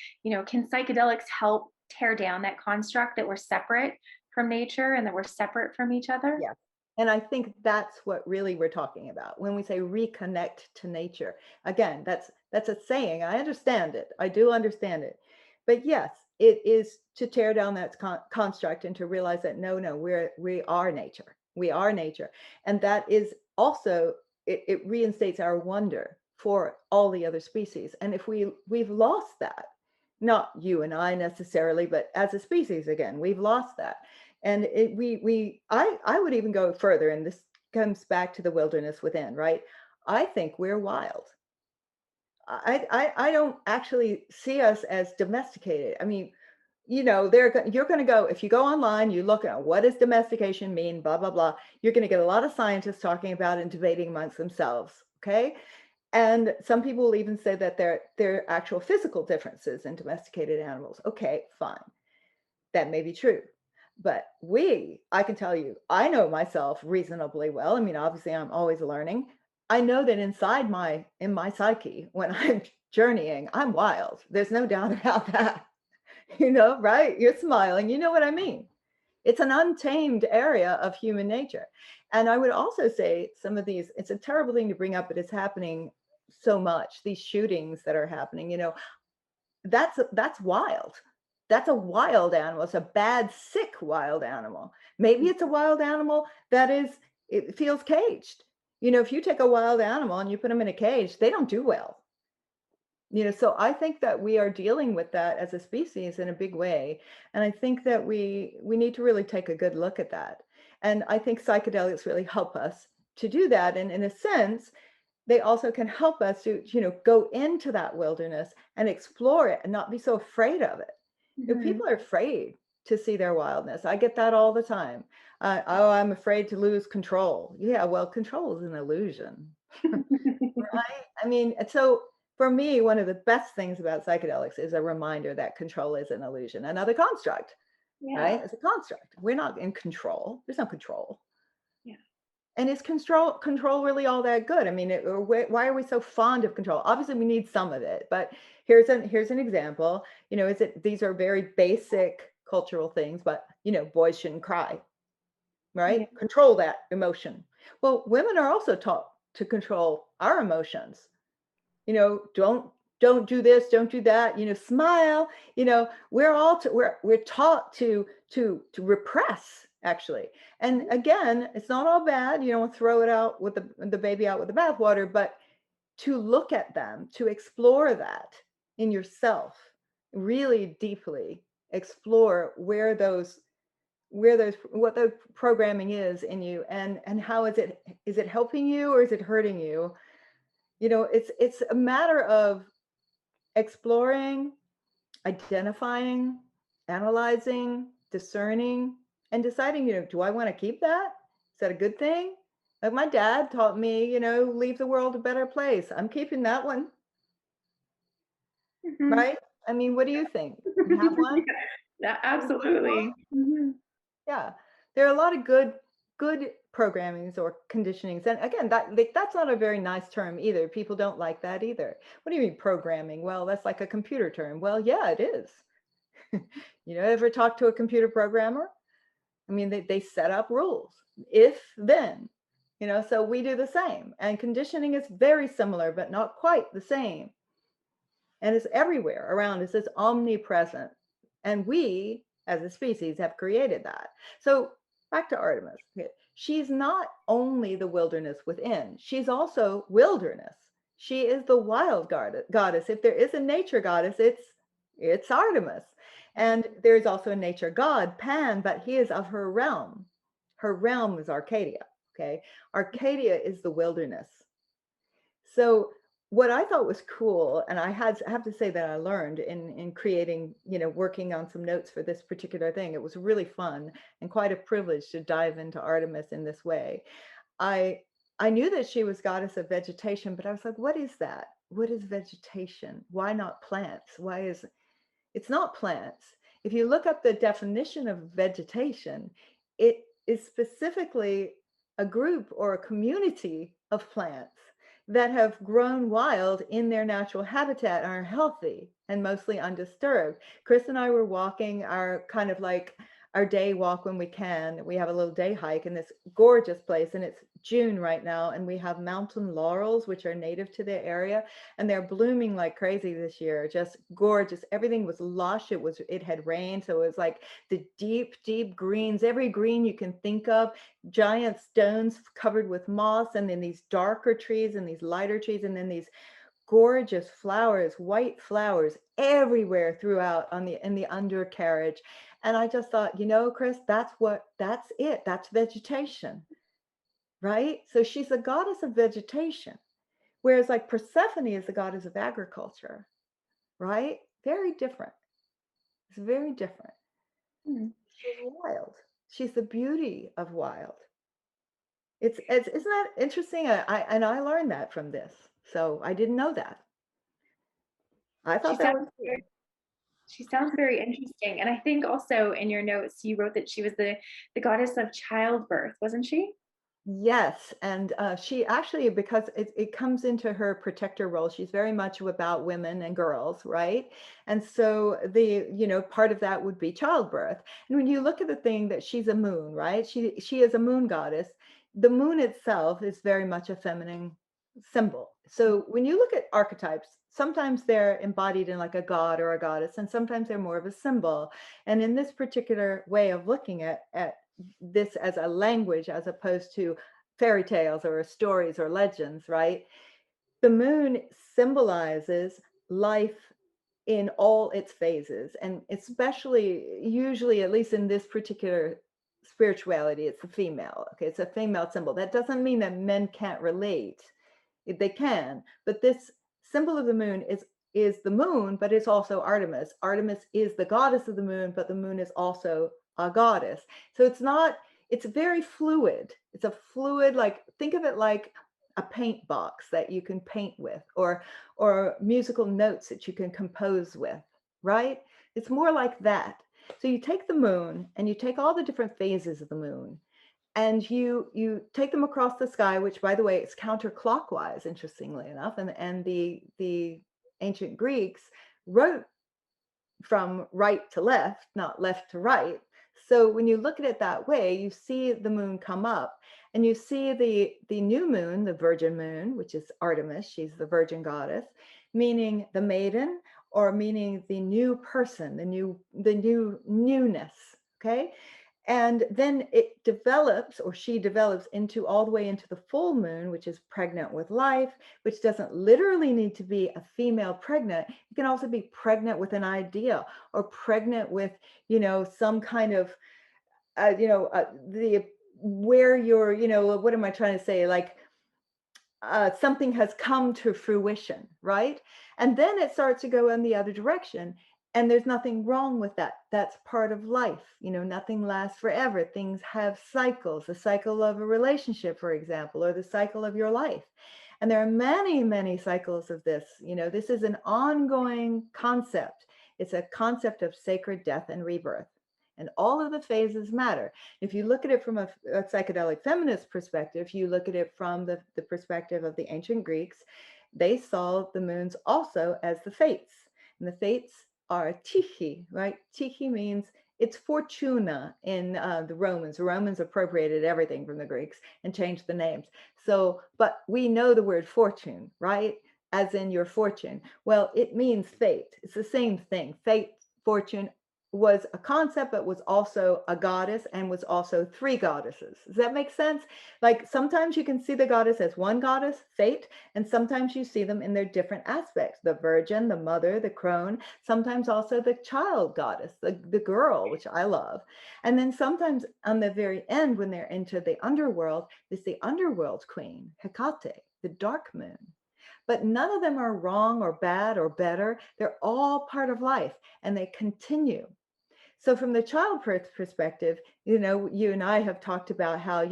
Speaker 2: can psychedelics help tear down that construct that we're separate from nature and that we're separate from each other?
Speaker 3: Yeah. And I think that's what really we're talking about when we say reconnect to nature. Again, that's a saying. I understand it. I do understand it. But yes, it is to tear down that construct and to realize that no, we are nature. We are nature. And that is also, it reinstates our wonder for all the other species. And if we've lost that, not you and I necessarily, but as a species, again, we've lost that. And I would even go further, and this comes back to the wilderness within, right? I think we're wild. I don't actually see us as domesticated. I mean, you're going to go, if you go online, you look at what does domestication mean, blah, blah, blah. You're going to get a lot of scientists talking about it and debating amongst themselves. Okay. And some people will even say that there are actual physical differences in domesticated animals. Okay, fine. That may be true. But I can tell you, I know myself reasonably well. I mean, obviously I'm always learning. I know that in my psyche, when I'm journeying, I'm wild. There's no doubt about that. Right? You're smiling. You know what I mean? It's an untamed area of human nature. And I would also say some of these, it's a terrible thing to bring up, but it's happening so much. These shootings that are happening, that's wild. That's a wild animal. It's a bad, sick wild animal. Maybe it's a wild animal it feels caged. If you take a wild animal and you put them in a cage, they don't do well. So I think that we are dealing with that as a species in a big way. And I think that we need to really take a good look at that. And I think psychedelics really help us to do that. And in a sense, they also can help us to, go into that wilderness and explore it and not be so afraid of it. People are afraid to see their wildness. I get that all the time. Oh, I'm afraid to lose control. Yeah, well, control is an illusion. Right? I mean, so for me, one of the best things about psychedelics is a reminder that control is an illusion, another construct, right? It's a construct. We're not in control. There's no control.
Speaker 2: Yeah.
Speaker 3: And is control really all that good? I mean, why are we so fond of control? Obviously, we need some of it, but here's an example. These are very basic cultural things, but boys shouldn't cry, right?
Speaker 2: Yeah.
Speaker 3: Control that emotion. Well, women are also taught to control our emotions. Don't do this, don't do that, smile. We're taught to repress, actually. And again, it's not all bad. You don't throw it out with the baby out with the bathwater, but to look at them, to explore that in yourself, really deeply explore what the programming is in you, and how is it helping you or is it hurting you? It's a matter of exploring, identifying, analyzing, discerning, and deciding, do I want to keep that? Is that a good thing? Like my dad taught me, leave the world a better place. I'm keeping that one, right? I mean, what do you think? You have one?
Speaker 2: Yeah, absolutely. Mm-hmm.
Speaker 3: Yeah. There are a lot of good programmings or conditionings. And again, that's not a very nice term either. People don't like that either. What do you mean programming? Well, that's like a computer term. Well, yeah, it is. Ever talk to a computer programmer? I mean, they set up rules. If then, so we do the same. And conditioning is very similar, but not quite the same. And it's everywhere around us. It's omnipresent. And we, as a species, have created that. So back to Artemis. She's not only the wilderness within, she's also wilderness. She is the wild goddess. If there is a nature goddess, it's Artemis. And there's also a nature god, Pan, but he is of her realm. Her realm is Arcadia. Okay. Arcadia is the wilderness. So what I thought was cool, and I have to say that I learned in creating, working on some notes for this particular thing. It was really fun and quite a privilege to dive into Artemis in this way. I knew that she was goddess of vegetation, but I was like, what is that? What is vegetation? Why not plants? It's not plants. If you look up the definition of vegetation, it is specifically a group or a community of plants that have grown wild in their natural habitat and are healthy and mostly undisturbed. Chris and I were walking our kind of like our day walk when we can. We have a little day hike in this gorgeous place, and it's June right now, and we have mountain laurels, which are native to the area, and they're blooming like crazy this year. Just gorgeous. Everything was lush. It had rained, so it was like the deep greens, every green you can think of, giant stones covered with moss, and then these darker trees and these lighter trees, and then these gorgeous flowers, white flowers everywhere throughout in the undercarriage. And I just thought, Chris, that's it. That's vegetation, right? So she's the goddess of vegetation, whereas like Persephone is the goddess of agriculture, right? Very different. It's very different. She's wild. She's the beauty of wild. Isn't that interesting? I learned that from this. So I didn't know that. I thought that was cool.
Speaker 2: She sounds very interesting. And I think also in your notes, you wrote that she was the goddess of childbirth, wasn't she?
Speaker 3: Yes, and she actually, because it comes into her protector role, she's very much about women and girls, right? And so part of that would be childbirth. And when you look at the thing that she's a moon, right? She is a moon goddess. The moon itself is very much a feminine symbol. So when you look at archetypes, sometimes they're embodied in like a god or a goddess, and sometimes they're more of a symbol. And in this particular way of looking at this as a language as opposed to fairy tales or stories or legends, right? The moon symbolizes life in all its phases, and especially, usually, at least in this particular spirituality, it's a female. Okay, it's a female symbol. That doesn't mean that men can't relate. They can, but this symbol of the moon is the moon, but it's also Artemis. Artemis is the goddess of the moon, but the moon is also a goddess. So it's very fluid. It's a fluid, like, think of it like a paint box that you can paint with, or musical notes that you can compose with, right? It's more like that. So you take the moon and you take all the different phases of the moon, and you take them across the sky, which, by the way, is counterclockwise, interestingly enough. And the ancient Greeks wrote from right to left, not left to right. So when you look at it that way, you see the moon come up, and you see the new moon, the virgin moon, which is Artemis. She's the virgin goddess, meaning the maiden, or meaning the new person, the newness. Okay. And then it develops, or she develops, into all the way into the full moon, which is pregnant with life, which doesn't literally need to be a female pregnant. It can also be pregnant with an idea, or pregnant with, some kind of, the where you're, what am I trying to say? Like, something has come to fruition, right? And then it starts to go in the other direction. And there's nothing wrong with that. That's part of life. Nothing lasts forever. Things have cycles, the cycle of a relationship, for example, or the cycle of your life. And there are many, many cycles of this. This is an ongoing concept. It's a concept of sacred death and rebirth. And all of the phases matter. If you look at it from a psychedelic feminist perspective, you look at it from the perspective of the ancient Greeks, they saw the moons also as the fates. And the fates are Tychi, right? Tychi means, it's fortuna in the Romans. The Romans appropriated everything from the Greeks and changed the names. So, but we know the word fortune, right? As in your fortune. Well, it means fate. It's the same thing. Fate, fortune, was a concept, but was also a goddess, and was also three goddesses. Does that make sense? Like, sometimes you can see the goddess as one goddess, fate, and sometimes you see them in their different aspects: the virgin, the mother, the crone, sometimes also the child goddess, the girl, which I love. And then sometimes on the very end, when they're into the underworld, is the underworld queen, Hecate, the dark moon. But none of them are wrong or bad or better. They're all part of life, and they continue. So from the childbirth perspective, you and I have talked about how,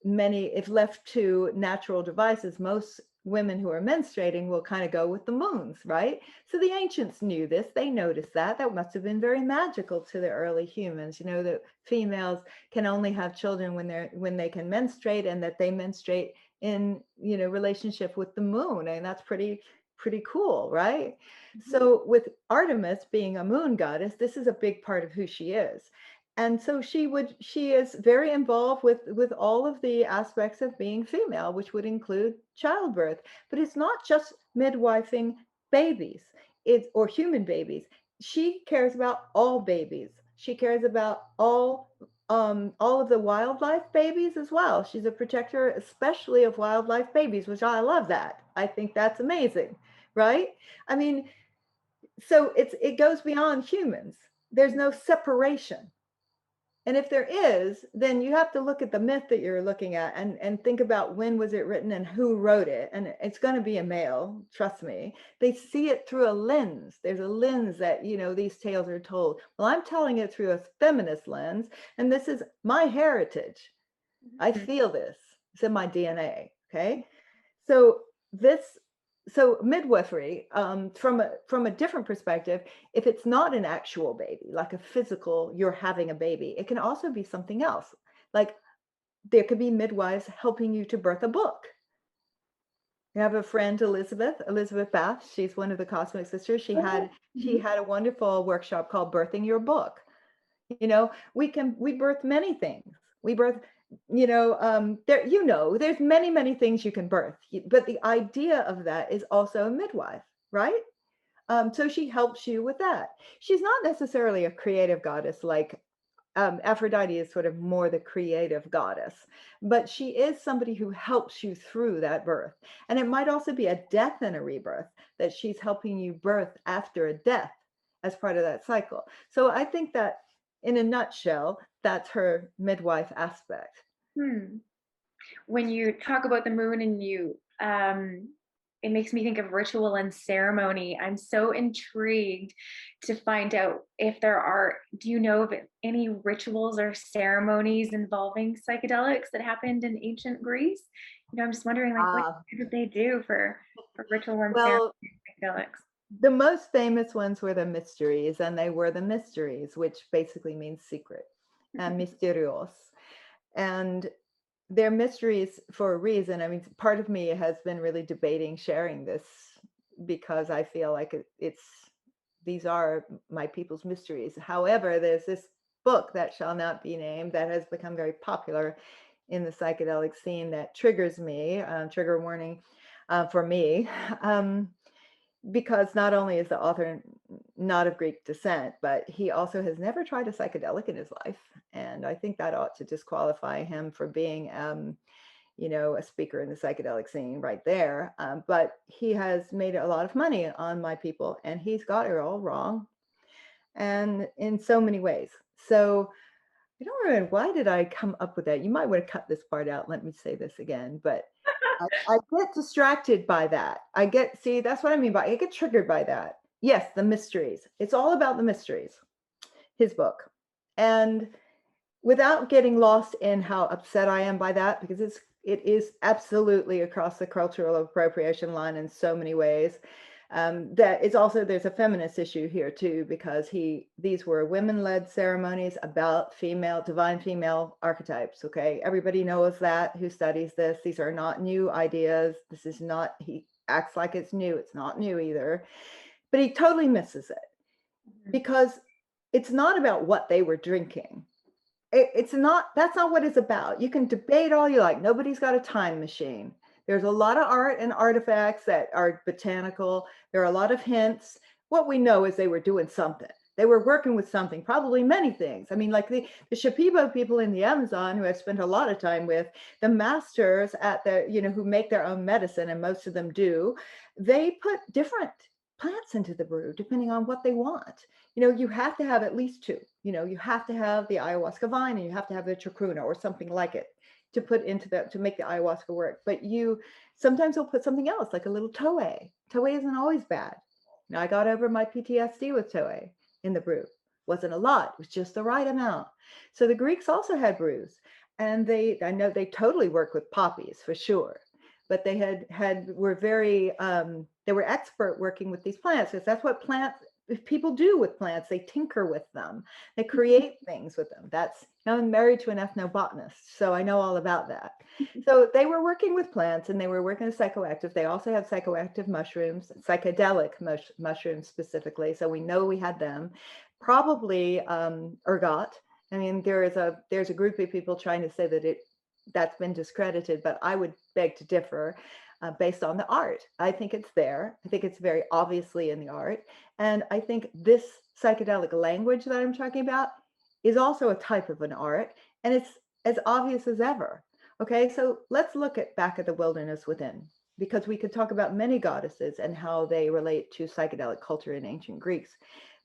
Speaker 3: many, if left to natural devices, most women who are menstruating will kind of go with the moons, right? So the ancients knew this. They noticed that. That must have been very magical to the early humans, that females can only have children when they can menstruate, and that they menstruate in, relationship with the moon. And that's pretty cool, right? So with Artemis being a moon goddess, this is a big part of who she is. And so she is very involved with all of the aspects of being female, which would include childbirth. But it's not just midwifing babies, or human babies. She cares about all babies. She cares about all of the wildlife babies as well. She's a protector, especially of wildlife babies, which I love that. I think that's amazing, right? I mean, so it goes beyond humans. There's no separation. And if there is, then you have to look at the myth that you're looking at, and think about when was it written and who wrote it. And it's going to be a male, trust me. They see it through a lens. There's a lens that, these tales are told. Well, I'm telling it through a feminist lens, and this is my heritage. I feel this. It's in my DNA. Okay. So this so midwifery, from a different perspective, if it's not an actual baby, like a physical, you're having a baby, it can also be something else. Like there could be midwives helping you to birth a book. I have a friend, Elizabeth Bath. She's one of the Cosmic Sisters. She had a wonderful workshop called Birthing Your Book. You know, we birth many things. We birth, there's many things you can birth, but the idea of that is also a midwife, right? So she helps you with that. She's not necessarily a creative goddess like Aphrodite is sort of more the creative goddess, but she is somebody who helps you through that birth. And it might also be a death and a rebirth that she's helping you birth after a death as part of that cycle. So I think that in a nutshell, that's her midwife aspect.
Speaker 2: When you talk about the moon and it makes me think of ritual and ceremony. I'm so intrigued to find out if do you know of any rituals or ceremonies involving psychedelics that happened in ancient Greece? I'm just wondering, like, what did they do for ritual and ceremony psychedelics?
Speaker 3: The most famous ones were the mysteries, and they were the mysteries, which basically means secret, and mysterios. And they're mysteries for a reason. I mean, part of me has been really debating sharing this because I feel like these are my people's mysteries. However, there's this book that shall not be named that has become very popular in the psychedelic scene that triggers me, trigger warning for me. Because not only is the author not of Greek descent, but he also has never tried a psychedelic in his life. And I think that ought to disqualify him for being, a speaker in the psychedelic scene right there. But he has made a lot of money on my people, and he's got it all wrong. And in so many ways. So I don't remember, why did I come up with that? You might want to cut this part out. Let me say this again, but I get distracted by that. That's what I mean by I get triggered by that. Yes, the mysteries. It's all about the mysteries, his book. And without getting lost in how upset I am by that, because it is absolutely across the cultural appropriation line in so many ways. That is also, there's a feminist issue here too, because these were women-led ceremonies about divine female archetypes. Okay, everybody knows that who studies this. These are not new ideas. This is not, he acts like it's new. It's not new either, but he totally misses it because it's not about what they were drinking. That's not what it's about. You can debate all you like. Nobody's got a time machine. There's a lot of art and artifacts that are botanical. There are a lot of hints. What we know is they were doing something. They were working with something, probably many things. I mean, like the Shipibo people in the Amazon, who I've spent a lot of time with, the masters who make their own medicine, and most of them do, they put different plants into the brew depending on what they want. You have to have at least two. You have to have the ayahuasca vine, and you have to have the chacruna or something like it to put into to make the ayahuasca work. But sometimes you'll put something else, like a little toei. Toei isn't always bad. I got over my PTSD with toei in the brew. Wasn't a lot, it was just the right amount. So the Greeks also had brews, and I know they totally work with poppies for sure, but they they were expert working with these plants, because that's what people do with plants. They tinker with them, they create things with them. I'm married to an ethnobotanist, so I know all about that. So they were working with plants, and they were working with psychoactive. They also have psychoactive mushrooms, psychedelic mushrooms specifically. So we know we had them. Probably ergot. I mean, there's a group of people trying to say that's been discredited, but I would beg to differ. Based on the art, I think it's there. I think it's very obviously in the art, and I think this psychedelic language that I'm talking about is also a type of an art, and it's as obvious as ever. Okay, so let's look back at the wilderness within, because we could talk about many goddesses and how they relate to psychedelic culture in ancient Greeks,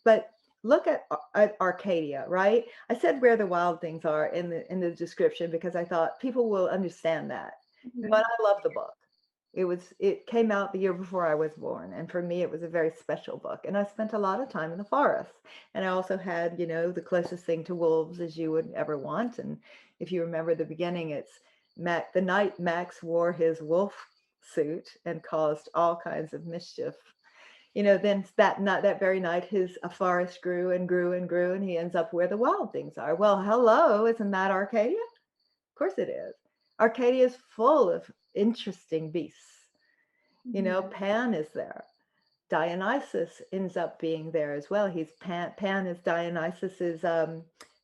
Speaker 3: but look at Arcadia, right? I said where the wild things are in the description because I thought people will understand that. But I love the book. It came out the year before I was born, and for me it was a very special book, and I spent a lot of time in the forest, and I also had the closest thing to wolves as you would ever want. And if you remember the beginning, it's the night Max wore his wolf suit and caused all kinds of mischief. Then that very night, a forest grew and grew and grew, and he ends up where the wild things are. Well, hello, isn't that Arcadia? Of course it is. Arcadia is full of interesting beasts. Pan is there. Dionysus ends up being there as well. He's Pan is Dionysus's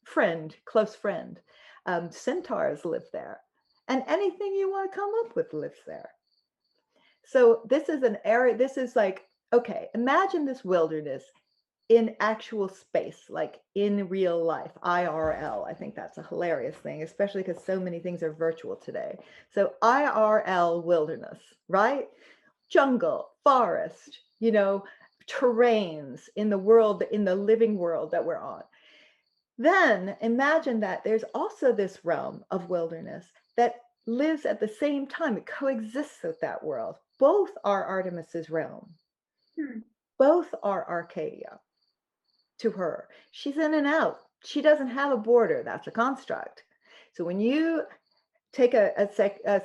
Speaker 3: friend, close friend. Centaurs live there, and anything you want to come up with lives there. So this is an area. This is like, okay, imagine this wilderness in actual space, like in real life, IRL. I think that's a hilarious thing, especially because so many things are virtual today. So IRL wilderness, right? Jungle, forest, terrains in the world, in the living world that we're on. Then imagine that there's also this realm of wilderness that lives at the same time. It coexists with that world. Both are Artemis's realm. Both are Arcadia to her. She's in and out. She doesn't have a border. That's a construct. So when you take a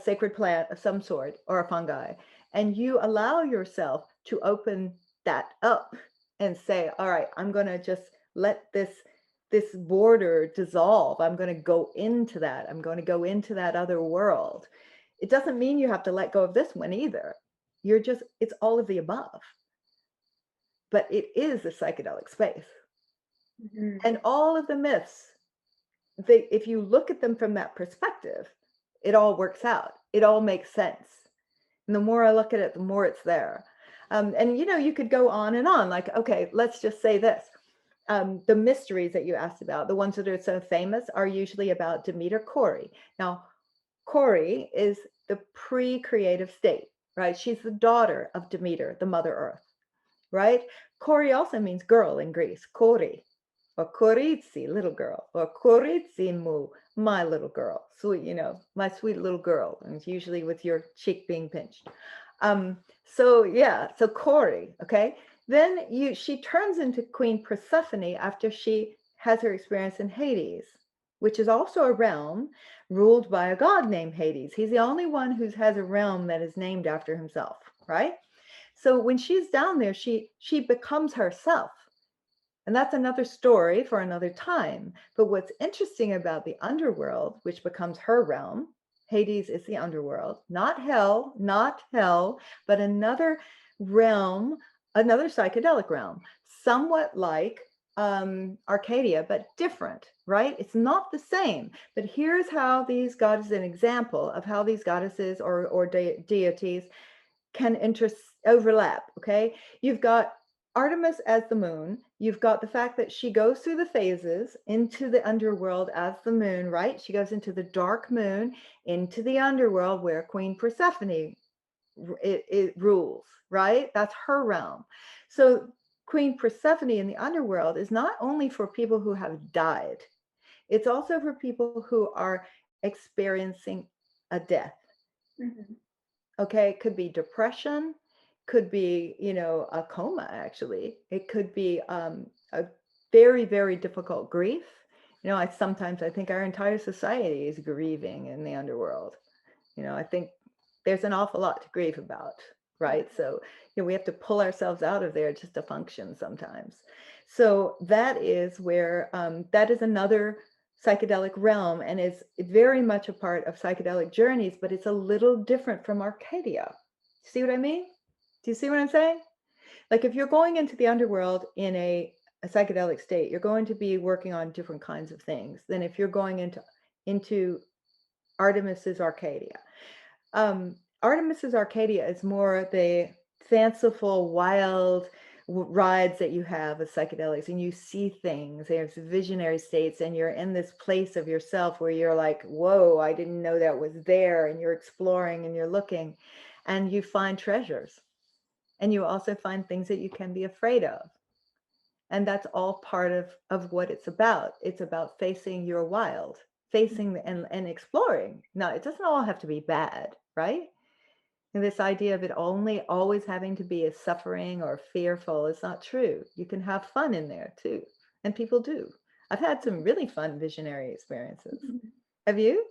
Speaker 3: sacred plant of some sort or a fungi, and you allow yourself to open that up and say, all right, I'm going to just let this border dissolve. I'm going to go into that. I'm going to go into that other world. It doesn't mean you have to let go of this one either. It's all of the above. But it is a psychedelic space. And all of the myths, if you look at them from that perspective, it all works out. It all makes sense. And the more I look at it, the more it's there. And you could go on and on, like, okay, let's just say this. The mysteries that you asked about, the ones that are so famous, are usually about Demeter Kori. Now, Kori is the pre-creative state, right? She's the daughter of Demeter, the Mother Earth, right? Kori also means girl in Greece, Kori, or Koritsi, little girl, or Koritsi mu, my little girl, sweet, my sweet little girl, and it's usually with your cheek being pinched. So Kori, okay? Then she turns into Queen Persephone after she has her experience in Hades, which is also a realm ruled by a god named Hades. He's the only one who has a realm that is named after himself, right? So when she's down there, she becomes herself. And that's another story for another time. But what's interesting about the underworld, which becomes her realm, Hades is the underworld, not hell, but another realm, another psychedelic realm, somewhat like Arcadia, but different, right? It's not the same. But here's how these goddesses, an example of how these goddesses or deities can overlap, okay? You've got Artemis as the moon. You've got the fact that she goes through the phases into the underworld as the moon, right? She goes into the dark moon, into the underworld where Queen Persephone it rules, right? That's her realm. So Queen Persephone in the underworld is not only for people who have died, it's also for people who are experiencing a death. Okay, it could be depression, could be, a coma, actually. It could be a very, very difficult grief. Sometimes I think our entire society is grieving in the underworld. I think there's an awful lot to grieve about, right? So, we have to pull ourselves out of there just to function sometimes. So that is where, that is another psychedelic realm, and is very much a part of psychedelic journeys, but it's a little different from Arcadia. See what I mean? Do you see what I'm saying? Like, if you're going into the underworld in a psychedelic state, you're going to be working on different kinds of things than if you're going into Artemis's Arcadia. Artemis's Arcadia is more the fanciful, wild rides that you have with psychedelics, and you see things. There's visionary states, and you're in this place of yourself where you're like, whoa, I didn't know that was there. And you're exploring and you're looking, and you find treasures. And you also find things that you can be afraid of. And that's all part of what it's about. It's about facing your wild, facing and exploring. Now, it doesn't all have to be bad, right? And this idea of it only always having to be a suffering or fearful is not true. You can have fun in there too. And people do. I've had some really fun visionary experiences. Have you?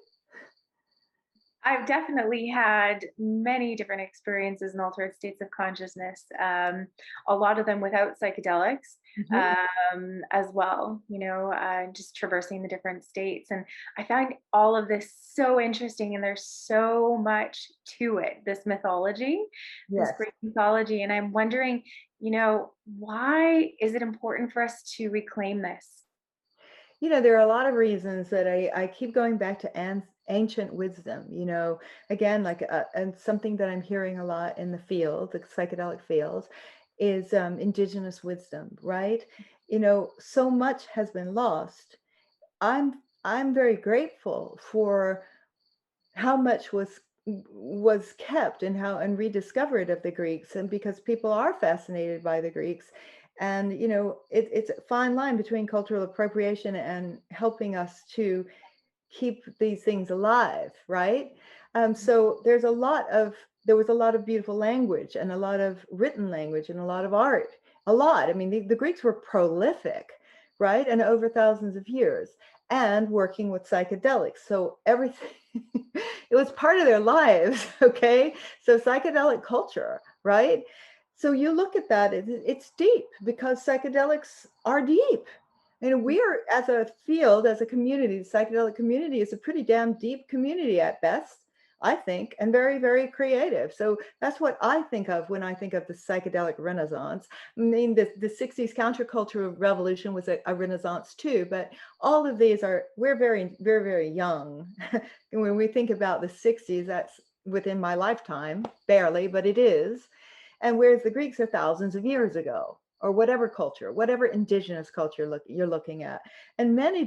Speaker 2: I've definitely had many different experiences in altered states of consciousness, a lot of them without psychedelics
Speaker 3: Mhm.
Speaker 2: as well, just traversing the different states. And I find all of this so interesting, and there's so much to it, this
Speaker 3: Yes.
Speaker 2: Greek mythology. And I'm wondering, why is it important for us to reclaim this?
Speaker 3: There are a lot of reasons that I keep going back to ancient wisdom, again, like, and something that I'm hearing a lot in the field, the psychedelic fields, is indigenous wisdom, right? So much has been lost. I'm I'm very grateful for how much was kept and how and rediscovered of the Greeks, and because people are fascinated by the Greeks. And it's a fine line between cultural appropriation and helping us to keep these things alive, right? So there was a lot of beautiful language and a lot of written language and a lot of art. A lot. I mean, the Greeks were prolific, right? And over thousands of years, and working with psychedelics. So everything, it was part of their lives, okay? So psychedelic culture, right? So you look at that, it's deep because psychedelics are deep. And we're, as a field, as a community, the psychedelic community is a pretty damn deep community at best, I think, and very, very creative. So that's what I think of when I think of the psychedelic renaissance. I mean, the 60s countercultural revolution was a renaissance too, but all of these we're very, very, very young. And when we think about the 60s, that's within my lifetime, barely, but it is. And whereas the Greeks are thousands of years ago, or whatever culture, whatever indigenous culture you're looking at. And many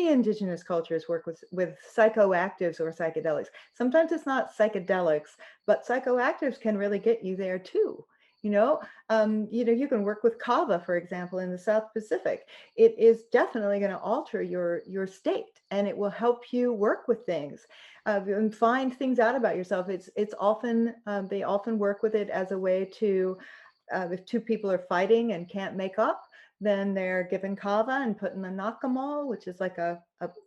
Speaker 3: indigenous cultures work with psychoactives or psychedelics. Sometimes it's not psychedelics, but psychoactives can really get you there too. You can work with kava, for example, in the South Pacific. It is definitely going to alter your state, and it will help you work with things and find things out about yourself. It's often they often work with it as a way to, if two people are fighting and can't make up, then they're given kava and put in the nakamal, which is like a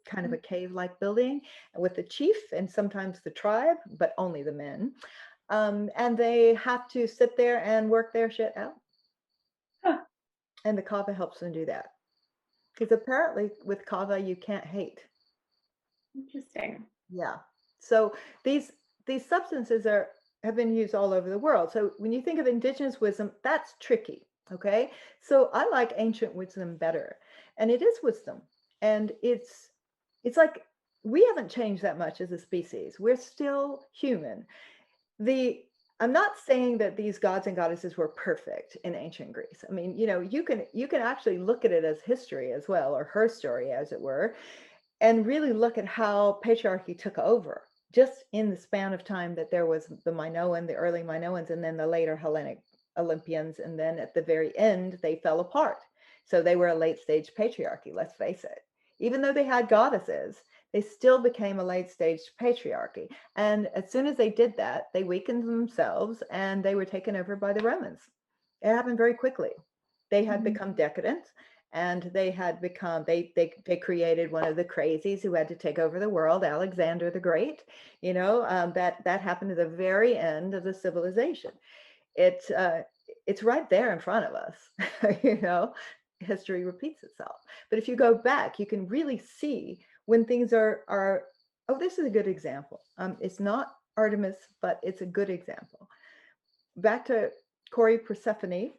Speaker 3: kind of a cave-like building with the chief and sometimes the tribe, but only the men. And they have to sit there and work their shit out.
Speaker 2: Huh,
Speaker 3: And the kava helps them do that. Because apparently with kava, you can't hate.
Speaker 2: interesting.
Speaker 3: Yeah. So these these substances have been used all over the world. So when you think of indigenous wisdom, that's tricky. Okay. So I like ancient wisdom better. And it is wisdom. And it's like we haven't changed that much as a species. We're still human. The I'm not saying that these gods and goddesses were perfect in ancient Greece. I mean, you can actually look at it as history as well, or her story, as it were, and really look at how patriarchy took over just in the span of time that there was the early Minoans, and then the later Hellenic Olympians. And then at the very end, they fell apart. So they were a late stage patriarchy, let's face it. Even though they had goddesses, they still became a late stage patriarchy. And as soon as they did that, they weakened themselves and they were taken over by the Romans. It happened very quickly. They had
Speaker 2: Mhm.
Speaker 3: become decadent, and they created one of the crazies who had to take over the world, Alexander the Great. That happened at the very end of the civilization. It's right there in front of us. you know History repeats itself. But if you go back, you can really see when things are oh, this is a good example. It's not Artemis, but it's a good example. Back to Corey Persephone,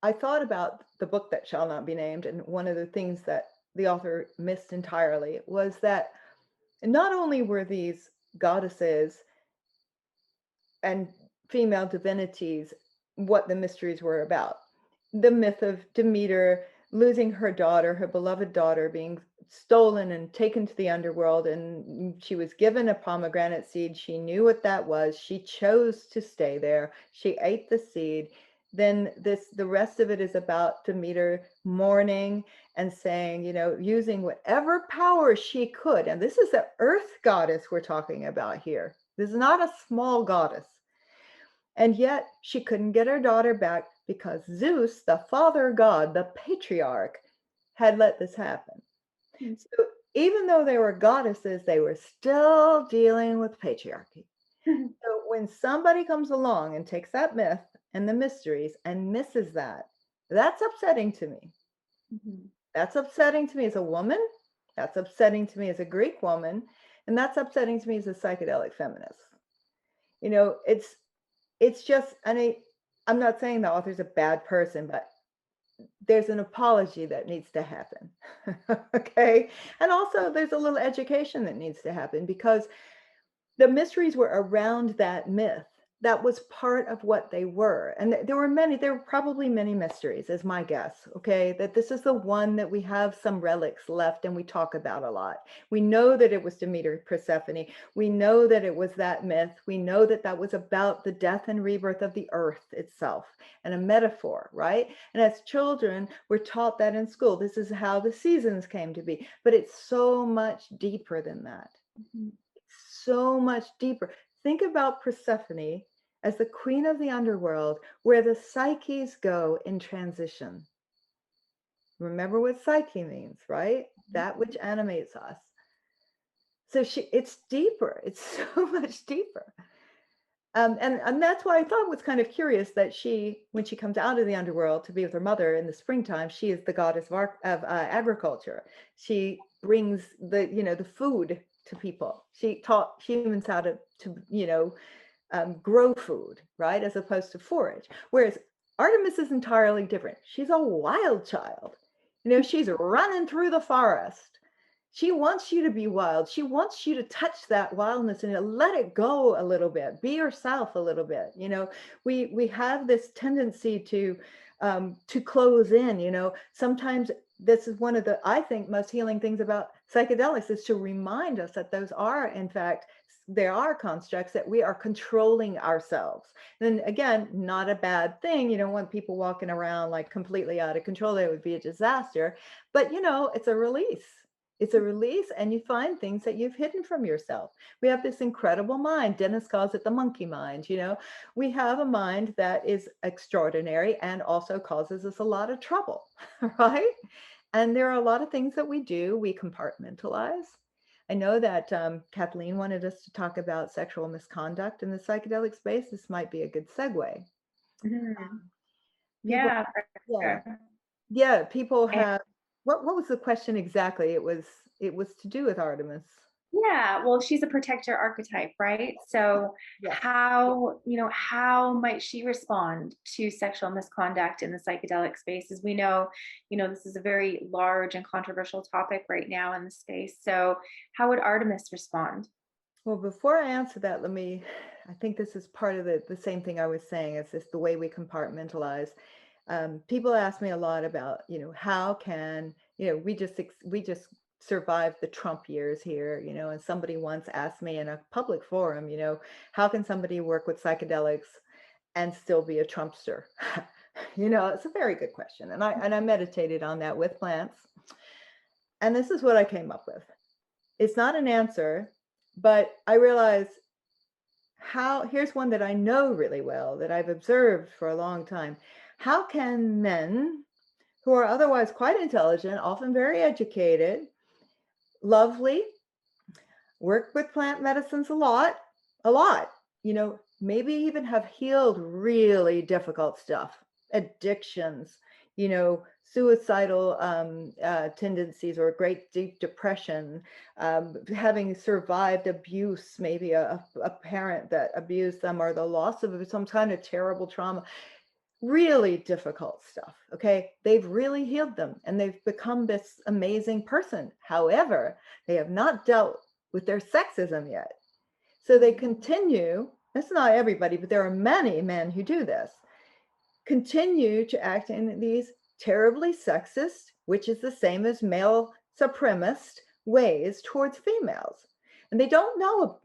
Speaker 3: I thought about the book that shall not be named, and one of the things that the author missed entirely was that not only were these goddesses and female divinities what the mysteries were about, the myth of Demeter losing her daughter, her beloved daughter, being stolen and taken to the underworld, and she was given a pomegranate seed. She knew what that was. She chose to stay there. She ate the seed. Then the rest of it is about Demeter mourning and saying, using whatever power she could. And this is the earth goddess we're talking about here. This is not a small goddess. And yet she couldn't get her daughter back because Zeus, the father god, the patriarch, had let this happen.
Speaker 2: Mm.
Speaker 3: So even though they were goddesses, they were still dealing with patriarchy. So when somebody comes along and takes that myth and the mysteries and misses that, that's upsetting to me. That's upsetting to me as a woman. That's upsetting to me as a Greek woman. And that's upsetting to me as a psychedelic feminist. You know, it's just, I'm not saying the author's a bad person, but there's an apology that needs to happen. Okay. And also there's a little education that needs to happen, because the mysteries were around that myth. That was part of what they were. And there were probably many mysteries, is my guess. Okay. That this is the one that we have some relics left and we talk about a lot. We know that it was Demeter Persephone. We know that it was that myth. We know that that was about the death and rebirth of the earth itself, and a metaphor, right? And as children, we're taught that in school. This is how the seasons came to be. But it's so much deeper than that. So much deeper. Think about Persephone as the queen of the underworld, where the psyches go in transition. Remember what psyche means, right? That which animates us. So it's deeper. It's so much deeper. And that's why I thought it was kind of curious that when she comes out of the underworld to be with her mother in the springtime, she is the goddess of agriculture. She brings the food to people. She taught humans how to grow food, right, as opposed to forage. Whereas Artemis is entirely different. She's a wild child. She's running through the forest. She wants you to be wild. She wants you to touch that wildness and let it go a little bit. Be yourself a little bit. We have this tendency to close in. Sometimes this is one of the, I think, most healing things about psychedelics, is to remind us that those are, in fact, there are constructs that we are controlling ourselves. And again, not a bad thing. You don't want people walking around like completely out of control. That would be a disaster. But it's a release. It's a release, and you find things that you've hidden from yourself. We have this incredible mind. Dennis calls it the monkey mind. We have a mind that is extraordinary and also causes us a lot of trouble, right? And there are a lot of things that we do. We compartmentalize. I know that Kathleen wanted us to talk about sexual misconduct in the psychedelic space. This might be a good segue.
Speaker 2: Yeah, for
Speaker 3: yeah,
Speaker 2: sure.
Speaker 3: yeah. People have. What was the question exactly? It was to do with Artemis.
Speaker 2: Yeah, well, she's a protector archetype, right? So
Speaker 3: Yes.
Speaker 2: how might she respond to sexual misconduct in the psychedelic space? As we know, this is a very large and controversial topic right now in the space. So how would Artemis respond?
Speaker 3: Well, before I answer that, I think this is part of the same thing I was saying. It's just the way we compartmentalize. People ask me a lot about, how can, we just survived the Trump years here, and somebody once asked me in a public forum, how can somebody work with psychedelics and still be a Trumpster? It's a very good question. And I meditated on that with plants. And this is what I came up with. It's not an answer, but I realized here's one that I know really well, that I've observed for a long time. How can men who are otherwise quite intelligent, often very educated, lovely, work with plant medicines a lot, maybe even have healed really difficult stuff, addictions, suicidal tendencies, or great deep depression, having survived abuse, maybe a parent that abused them, or the loss of some kind of terrible trauma. Really difficult stuff. Okay. They've really healed them and they've become this amazing person. However, they have not dealt with their sexism yet. So they continue, it's not everybody, but there are many men who do this, continue to act in these terribly sexist, which is the same as male supremacist ways towards females. And they don't know,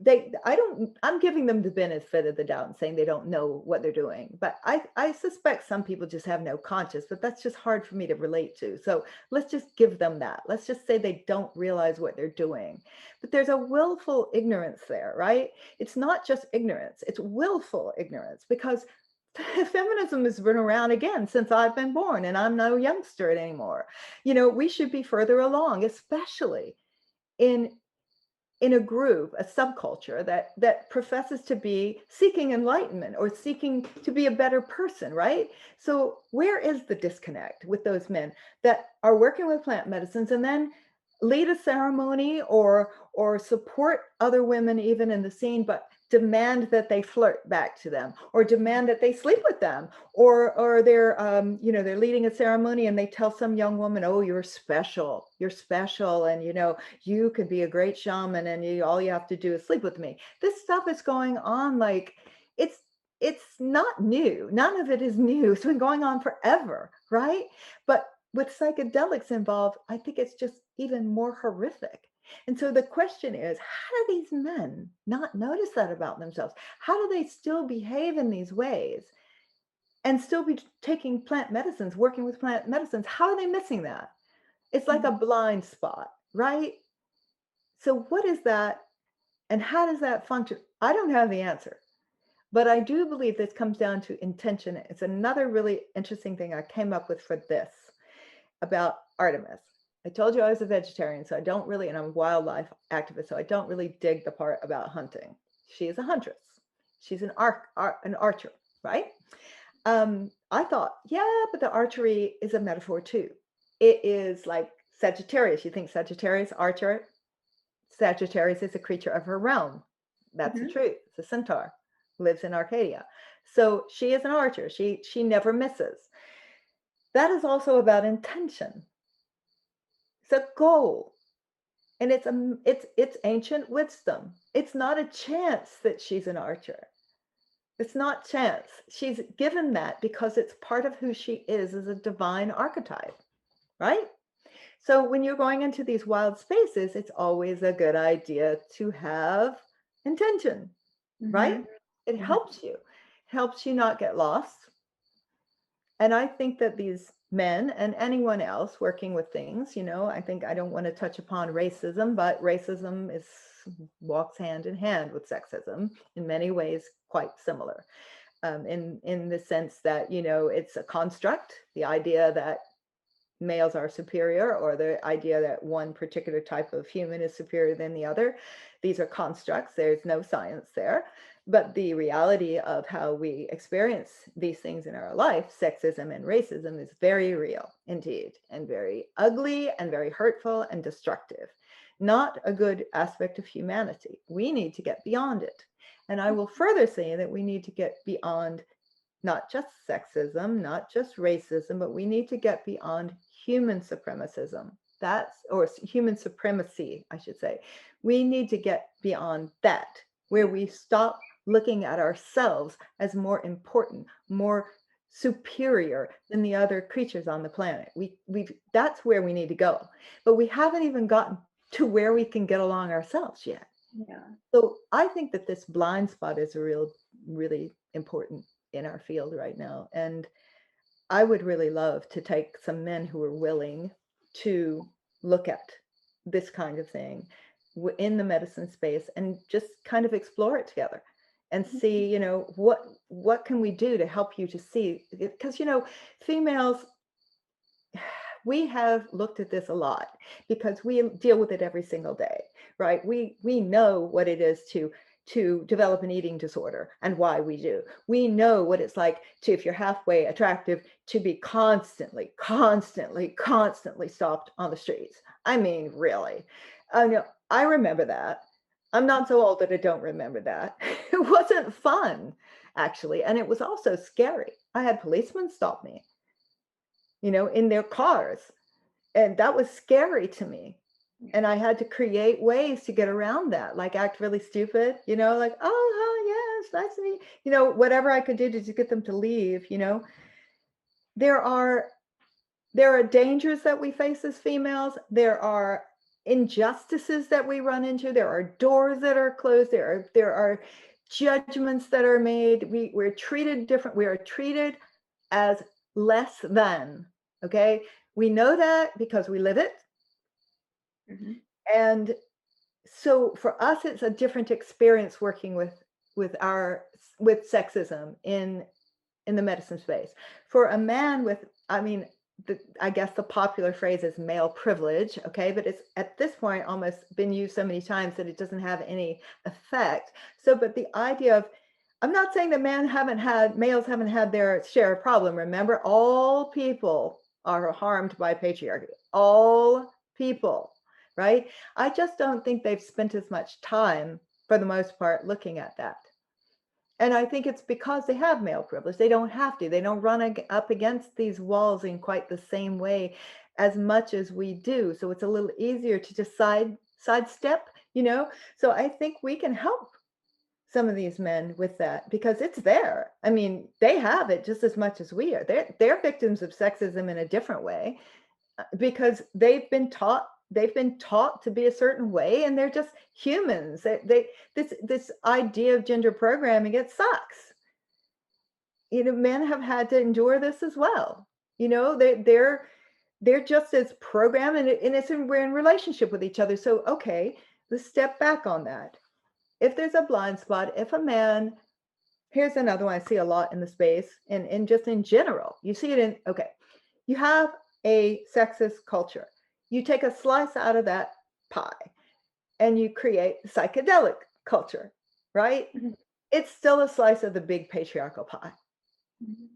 Speaker 3: I'm giving them the benefit of the doubt and saying they don't know what they're doing. But I suspect some people just have no conscience, but that's just hard for me to relate to. So let's just give them that. Let's just say they don't realize what they're doing. But there's a willful ignorance there, right? It's not just ignorance, it's willful ignorance, because feminism has been around again since I've been born, and I'm no youngster anymore. We should be further along, especially in a group, a subculture that professes to be seeking enlightenment or seeking to be a better person, right? So where is the disconnect with those men that are working with plant medicines and then lead a ceremony or support other women even in the scene, but demand that they flirt back to them or demand that they sleep with them, or they're they're leading a ceremony and they tell some young woman, oh, you're special, and you could be a great shaman, and all you have to do is sleep with me. This stuff is going on like it's not new. None of it is new. It's been going on forever, right? But with psychedelics involved, I think it's just even more horrific. And so the question is, how do these men not notice that about themselves? How do they still behave in these ways and still be taking plant medicines, working with plant medicines? How are they missing that? It's like a blind spot, right? So what is that and how does that function? I don't have the answer, but I do believe this comes down to intention. It's another really interesting thing I came up with for this about Artemis. I told you I was a vegetarian, so I don't really, and I'm a wildlife activist, so I don't really dig the part about hunting. She is a huntress. She's an archer, right? I thought, yeah, but the archery is a metaphor too. It is like Sagittarius. You think Sagittarius, archer? Sagittarius is a creature of her realm. That's the truth. It's a centaur, lives in Arcadia. So she is an archer. She never misses. That is also about intention. It's a goal. And it's ancient wisdom. It's not a chance that she's an archer. It's not chance. She's given that because it's part of who she is as a divine archetype, right? So when you're going into these wild spaces, it's always a good idea to have intention, right? It helps you not get lost. And I think that these men and anyone else working with things, I think I don't want to touch upon racism, but racism walks hand in hand with sexism in many ways, quite similar, in the sense that, it's a construct, the idea that males are superior, or the idea that one particular type of human is superior than the other. These are constructs. There's no science there. But the reality of how we experience these things in our life, sexism and racism, is very real indeed, and very ugly and very hurtful and destructive. Not a good aspect of humanity. We need to get beyond it. And I will further say that we need to get beyond not just sexism, not just racism, but we need to get beyond human supremacism. Or human supremacy, I should say. We need to get beyond that, where we stop looking at ourselves as more important, more superior than the other creatures on the planet. That's where we need to go. But we haven't even gotten to where we can get along ourselves yet.
Speaker 2: Yeah.
Speaker 3: So I think that this blind spot is really important in our field right now. And I would really love to take some men who are willing to look at this kind of thing in the medicine space and just kind of explore it together and see, what can we do to help you to see? Because, females, we have looked at this a lot because we deal with it every single day, right? We know what it is to develop an eating disorder and why we do. We know what it's like to, if you're halfway attractive, to be constantly stopped on the streets. I mean, really. I remember that. I'm not so old that I don't remember that. It wasn't fun, actually. And it was also scary. I had policemen stop me, in their cars. And that was scary to me. And I had to create ways to get around that, like act really stupid, like, oh, yes, nice to meet you, whatever I could do to get them to leave, There are dangers that we face as females. There are injustices that we run into. There are doors that are closed. There are judgments that are made. We're treated different. We are treated as less than, okay? We know that because we live it. And so for us, it's a different experience working with sexism in the medicine space. For a man I guess the popular phrase is male privilege, okay, but it's at this point almost been used so many times that it doesn't have any effect. So, but the idea of, I'm not saying that males haven't had their share of problem. Remember, all people are harmed by patriarchy. All people, right? I just don't think they've spent as much time, for the most part, looking at that. And I think it's because they have male privilege. They don't have to. They don't run up against these walls in quite the same way as much as we do. So it's a little easier to just sidestep, So I think we can help some of these men with that because it's there. I mean, they have it just as much as we are. They're victims of sexism in a different way because they've been taught to be a certain way, and they're just humans. This idea of gender programming, it sucks. Men have had to endure this as well. They're just as programmed, and we're in relationship with each other. So okay, let's step back on that. If there's a blind spot, if a man, here's another one I see a lot in the space, and just in general, you see it you have a sexist culture. You take a slice out of that pie and you create psychedelic culture, right?
Speaker 2: Mm-hmm.
Speaker 3: It's still a slice of the big patriarchal pie.
Speaker 2: Mm-hmm.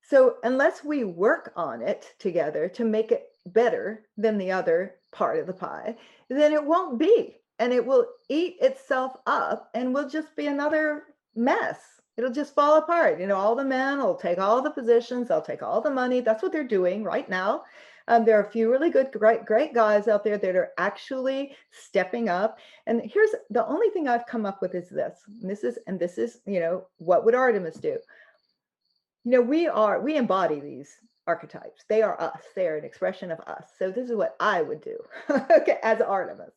Speaker 3: So unless we work on it together to make it better than the other part of the pie, then it won't be. And it will eat itself up and will just be another mess. It'll just fall apart. All the men will take all the positions, they'll take all the money. That's what they're doing right now. There are a few really good, great guys out there that are actually stepping up. And here's the only thing I've come up with is this. And this is, what would Artemis do? We embody these archetypes. They are us. They are an expression of us. So this is what I would do, okay, as Artemis,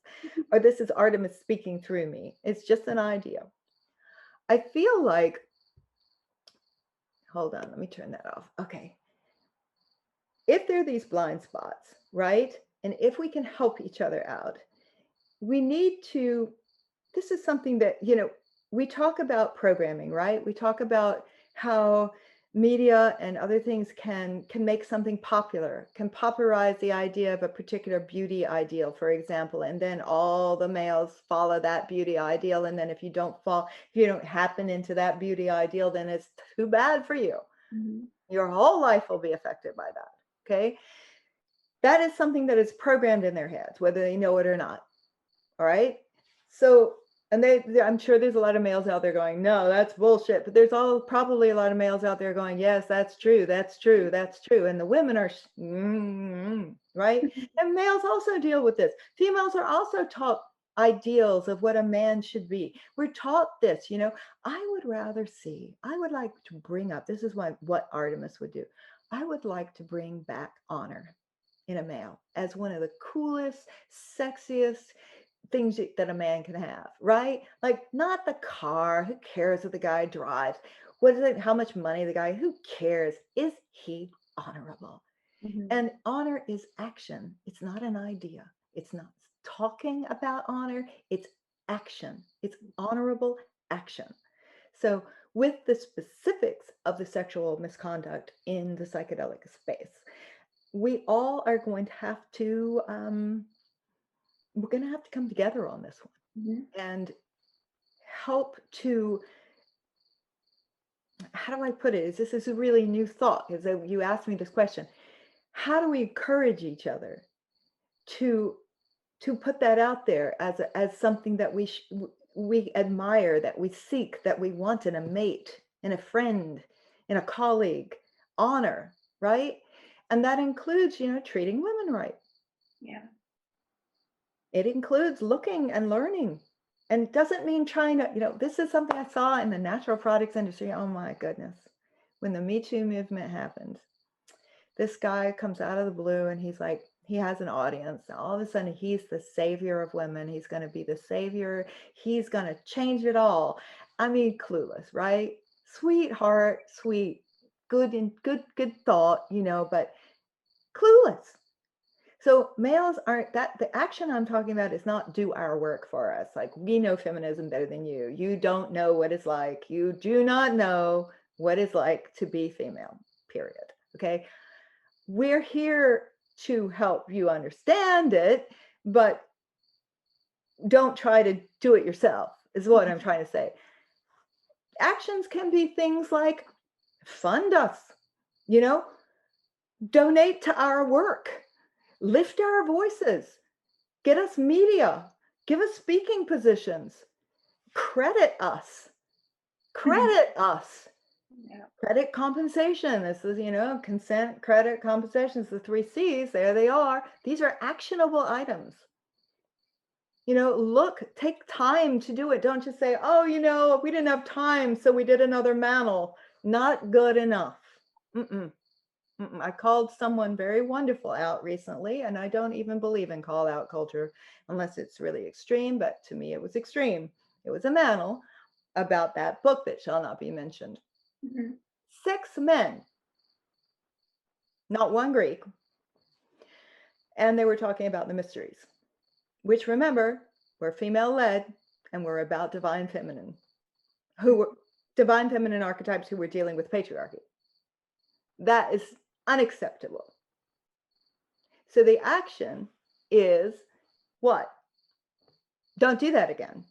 Speaker 3: or this is Artemis speaking through me. It's just an idea. I feel like, hold on, let me turn that off. Okay. If there are these blind spots, right? And if we can help each other out, we need to, this is something that, we talk about programming, right? We talk about how media and other things can make something popular, can popularize the idea of a particular beauty ideal, for example, and then all the males follow that beauty ideal. And then if you don't happen into that beauty ideal, then it's too bad for you.
Speaker 2: Mm-hmm.
Speaker 3: Your whole life will be affected by that. Okay. That is something that is programmed in their heads, whether they know it or not. All right. So, and I'm sure there's a lot of males out there going, no, that's bullshit. But there's probably a lot of males out there going, yes, that's true. That's true. That's true. And the women are, right. And males also deal with this. Females are also taught ideals of what a man should be. We're taught this, I would like to bring up, this is what Artemis would do. I would like to bring back honor in a male as one of the coolest, sexiest things that a man can have, right? Like, not the car. Who cares what the guy drives? What is it? How much money the guy? Who cares? Is he honorable?
Speaker 2: Mm-hmm.
Speaker 3: And honor is action. It's not an idea. It's not talking about honor. It's action. It's honorable action. So with the specifics of the sexual misconduct in the psychedelic space, we all are going to have to, we're going to have to come together on this one,
Speaker 2: Mm-hmm.
Speaker 3: and help to, how do I put it? This is a really new thought, because you asked me this question. How do we encourage each other to put that out there as something that we admire, that we seek, that we want in a mate, in a friend, in a colleague? Honor, right? And that includes, treating women right.
Speaker 2: Yeah.
Speaker 3: It includes looking and learning, and doesn't mean trying to, this is something I saw in the natural products industry. Oh my goodness. When the Me Too movement happened, this guy comes out of the blue and he's like, he has an audience. All of a sudden, he's the savior of women. He's going to be the savior. He's going to change it all. I mean, clueless, right? Sweetheart, sweet, good thought, but clueless. So males aren't that. The action I'm talking about is not do our work for us. Like, we know feminism better than you. You don't know what it's like. You do not know what it's like to be female, period. Okay. we're here to help you understand it, but don't try to do it yourself, is what I'm trying to say. Actions can be things like fund us, you know, donate to our work, lift our voices, get us media, give us speaking positions, credit us, credit us.
Speaker 2: Yeah.
Speaker 3: Credit compensation. This is, consent, credit, compensations, the 3 C's. There they are. These are actionable items. Look, take time to do it. Don't just say, oh, we didn't have time, so we did another mantle. Not good enough. I called someone very wonderful out recently, and I don't even believe in call out culture unless it's really extreme, but to me it was extreme. It was a mantle about that book that shall not be mentioned. 6 men, not one Greek, and they were talking about the mysteries, which, remember, were female-led and were about divine feminine archetypes who were dealing with patriarchy. That is unacceptable. So the action is what? Don't do that again.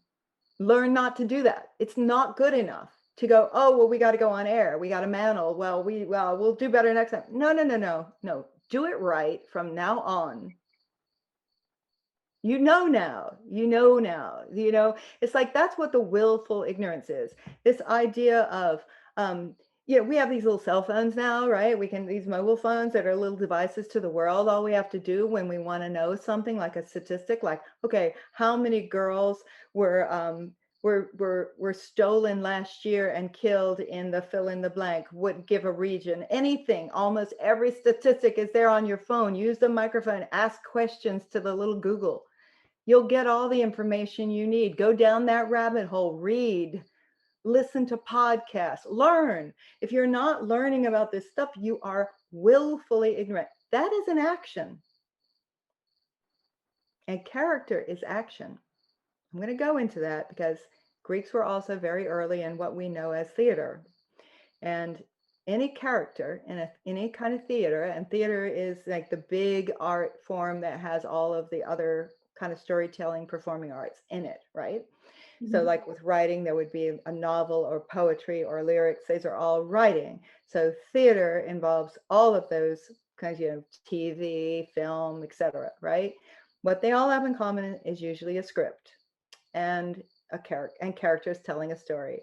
Speaker 3: Learn not to do that. It's not good enough to go, oh, well, we got to go on air. We got a mantle. Well, we'll do better next time. No. Do it right from now on. Now. It's like, that's what the willful ignorance is. This idea of, we have these little cell phones now, right? These mobile phones that are little devices to the world. All we have to do when we want to know something, like a statistic, like, okay, how many girls were stolen last year and killed in the fill in the blank, would give a region, anything. Almost every statistic is there on your phone. Use the microphone, ask questions to the little Google. You'll get all the information you need. Go down that rabbit hole, read, listen to podcasts, learn. If you're not learning about this stuff, you are willfully ignorant. That is an action. And character is action. I'm going to go into that because Greeks were also very early in what we know as theater. And any character in any kind of theater, and theater is like the big art form that has all of the other kind of storytelling, performing arts in it, right? So like with writing, there would be a novel or poetry or lyrics. These are all writing. So theater involves all of those kinds, TV, film, etc., right? What they all have in common is usually a script and characters telling a story.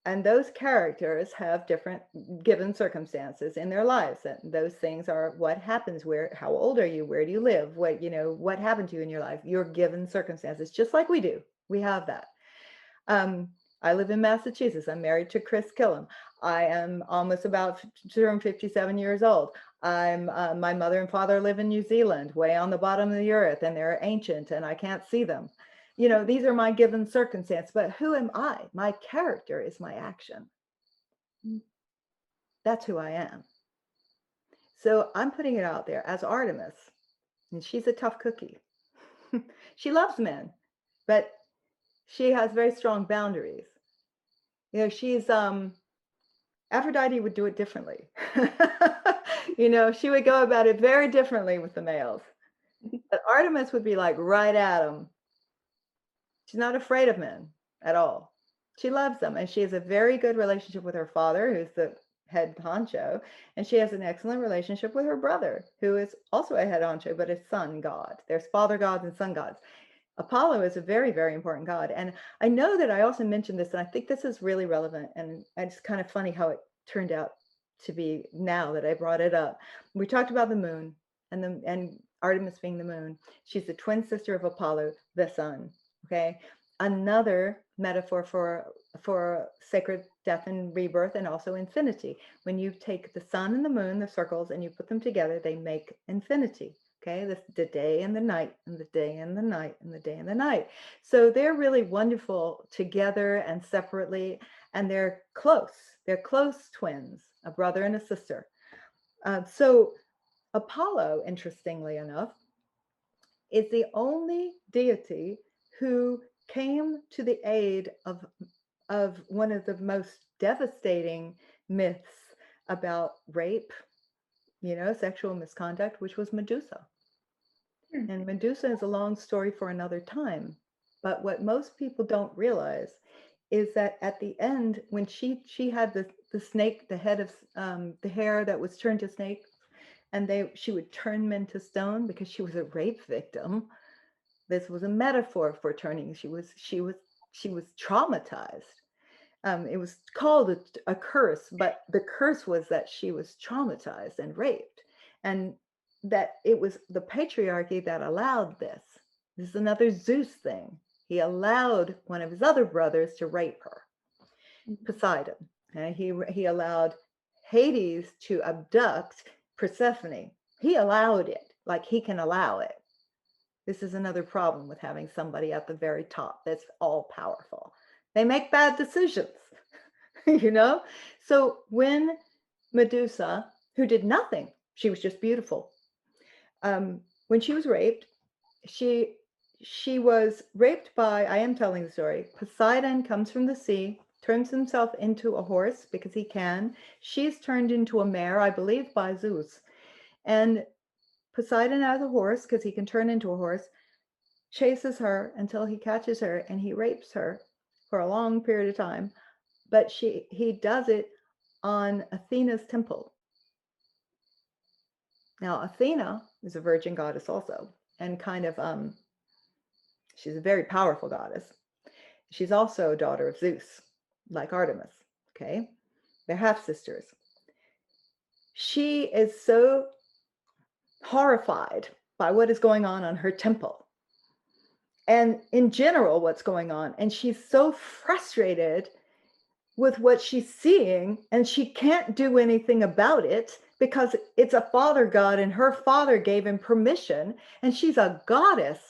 Speaker 3: And those characters have different given circumstances in their lives. And those things are what happens, how old are you? Where do you live? What happened to you in your life? Your given circumstances, just like we do. We have that. I live in Massachusetts. I'm married to Chris Killam. I am almost about to turn 57 years old. My mother and father live in New Zealand, way on the bottom of the earth, and they're ancient and I can't see them. These are my given circumstances, but who am I? My character is my action. That's who I am. So I'm putting it out there as Artemis, and she's a tough cookie. She loves men, but she has very strong boundaries. She's Aphrodite would do it differently. She would go about it very differently with the males. But Artemis would be like right at them. She's not afraid of men at all. She loves them, and she has a very good relationship with her father, who's the head honcho, and she has an excellent relationship with her brother, who is also a head honcho, but a sun god. There's father gods and sun gods. Apollo is a very, very important god. And I know that I also mentioned this, and I think this is really relevant, and it's kind of funny how it turned out to be now that I brought it up. We talked about the moon and Artemis being the moon. She's the twin sister of Apollo, the sun. Okay, another metaphor for sacred death and rebirth, and also infinity. When you take the sun and the moon, the circles, and you put them together, they make infinity. Okay, the day and the night, and the day and the night, and the day and the night. So they're really wonderful together and separately, and they're close. They're close twins, a brother and a sister. So Apollo, interestingly enough, is the only deity who came to the aid of one of the most devastating myths about rape, sexual misconduct, which was Medusa.
Speaker 2: Hmm.
Speaker 3: And Medusa is a long story for another time. But what most people don't realize is that at the end, when she had the snake, the head of the hair that was turned to snake, and she would turn men to stone because she was a rape victim. This was a metaphor for turning. She was traumatized. It was called a curse, but the curse was that she was traumatized and raped, and that it was the patriarchy that allowed this. This is another Zeus thing. He allowed one of his other brothers to rape her, Poseidon. And he allowed Hades to abduct Persephone. He allowed it, like he can allow it. This is another problem with having somebody at the very top that's all powerful. They make bad decisions, So when Medusa, who did nothing, she was just beautiful. When she was raped, she was raped by, I am telling the story, Poseidon comes from the sea, turns himself into a horse because he can. She's turned into a mare, I believe, by Zeus. And Poseidon, as a horse, because he can turn into a horse, chases her until he catches her, and he rapes her for a long period of time. But he does it on Athena's temple. Now, Athena is a virgin goddess also, and she's a very powerful goddess. She's also a daughter of Zeus, like Artemis, okay? They're half sisters. She is so horrified by what is going on her temple, and in general what's going on, and she's so frustrated with what she's seeing, and she can't do anything about it because it's a father god, and her father gave him permission, and she's a goddess,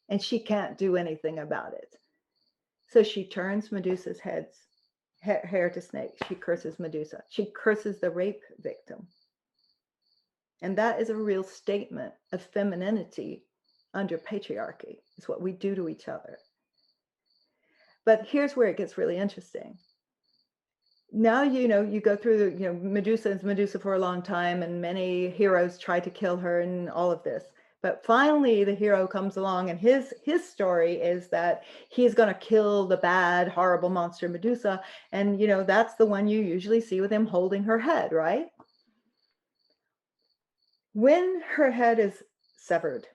Speaker 3: and she can't do anything about it. So she turns Medusa's hair to snake. She curses Medusa. She curses the rape victim. And that is a real statement of femininity under patriarchy. It's what we do to each other. But here's where it gets really interesting. Now, you go through Medusa is Medusa for a long time, and many heroes try to kill her and all of this. But finally, the hero comes along, and his story is that he's going to kill the bad, horrible monster Medusa. And, that's the one you usually see with him holding her head, right? When her head is severed,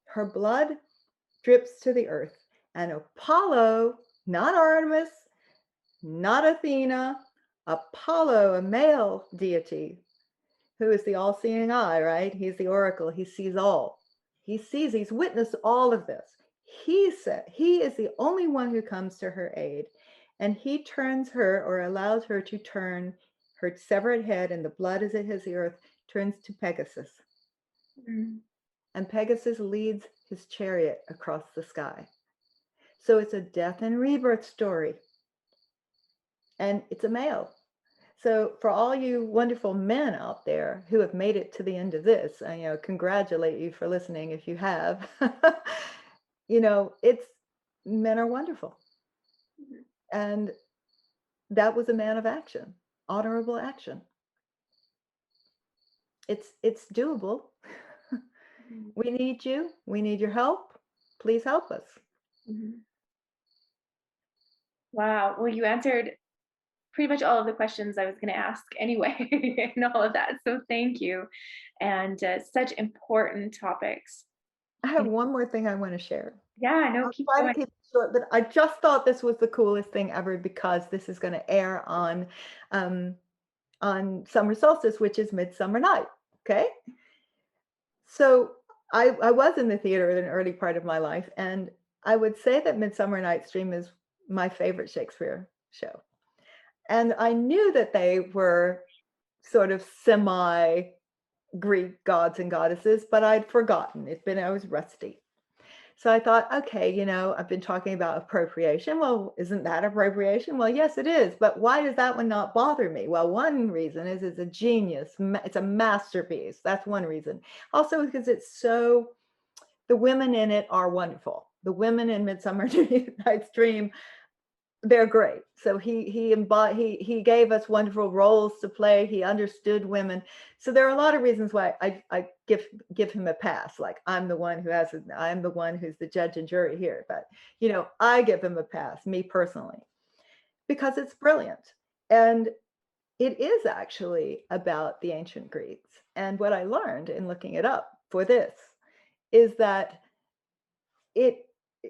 Speaker 3: her blood drips to the earth, and Apollo, not Artemis, not Athena, Apollo, a male deity, who is the all-seeing eye, right? He's the oracle. He sees all. He's witnessed all of this. He said he is the only one who comes to her aid, and he turns her, or allows her to turn her severed head, and the blood as it hits the earth turns to Pegasus. Mm. And Pegasus leads his chariot across the sky. So it's a death and rebirth story. And it's a male. So for all you wonderful men out there who have made it to the end of this, I congratulate you for listening if you have. It's men are wonderful. And that was a man of action, honorable action. It's doable. We need you. We need your help. Please help us.
Speaker 2: Mm-hmm. Wow. Well, you answered pretty much all of the questions I was going to ask anyway, and all of that. So thank you. And such important topics.
Speaker 3: I have one more thing I want to share.
Speaker 2: Yeah, no, keep going.
Speaker 3: To keep it short, but I just thought this was the coolest thing ever, because this is going to air on summer solstice, which is Midsummer Night. Okay. So I was in the theater in an early part of my life, and I would say that Midsummer Night's Dream is my favorite Shakespeare show. And I knew that they were sort of semi-Greek gods and goddesses, but I'd forgotten. I was rusty. So I thought, okay, I've been talking about appropriation. Well, isn't that appropriation? Well, yes, it is. But why does that one not bother me? Well, one reason is it's a genius. It's a masterpiece. That's one reason. Also, because the women in it are wonderful. The women in Midsummer Night's Dream They're great. So he gave us wonderful roles to play. He understood women. So there are a lot of reasons why I give him a pass. Like I'm the one who's the judge and jury here. But I give him a pass, me personally, because it's brilliant. And it is actually about the ancient Greeks. And what I learned in looking it up for this is that it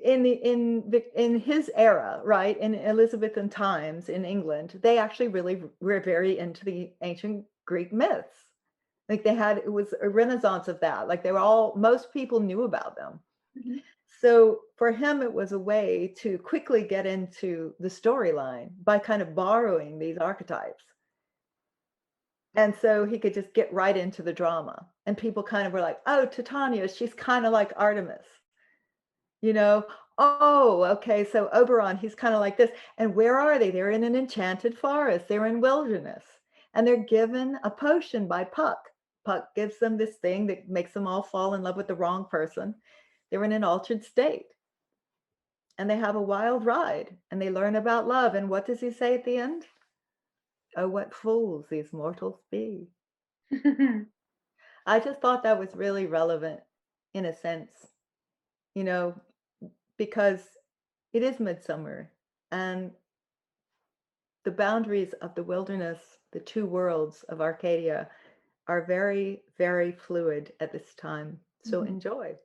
Speaker 3: in his era, right, in Elizabethan times in England, they actually really were very into the ancient Greek myths. Like it was a renaissance of that. Like most people knew about them.
Speaker 2: Mm-hmm.
Speaker 3: So for him, it was a way to quickly get into the storyline by kind of borrowing these archetypes. And so he could just get right into the drama. And people kind of were like, oh, Titania, she's kind of like Artemis. Oh, okay, so Oberon, he's kind of like this. And where are they? They're in an enchanted forest. They're in wilderness. And they're given a potion by Puck. Puck gives them this thing that makes them all fall in love with the wrong person. They're in an altered state. And they have a wild ride. And they learn about love. And what does he say at the end? Oh, what fools these mortals be. I just thought that was really relevant in a sense, because it is midsummer and the boundaries of the wilderness, the two worlds of Arcadia, are very, very fluid at this time. So enjoy.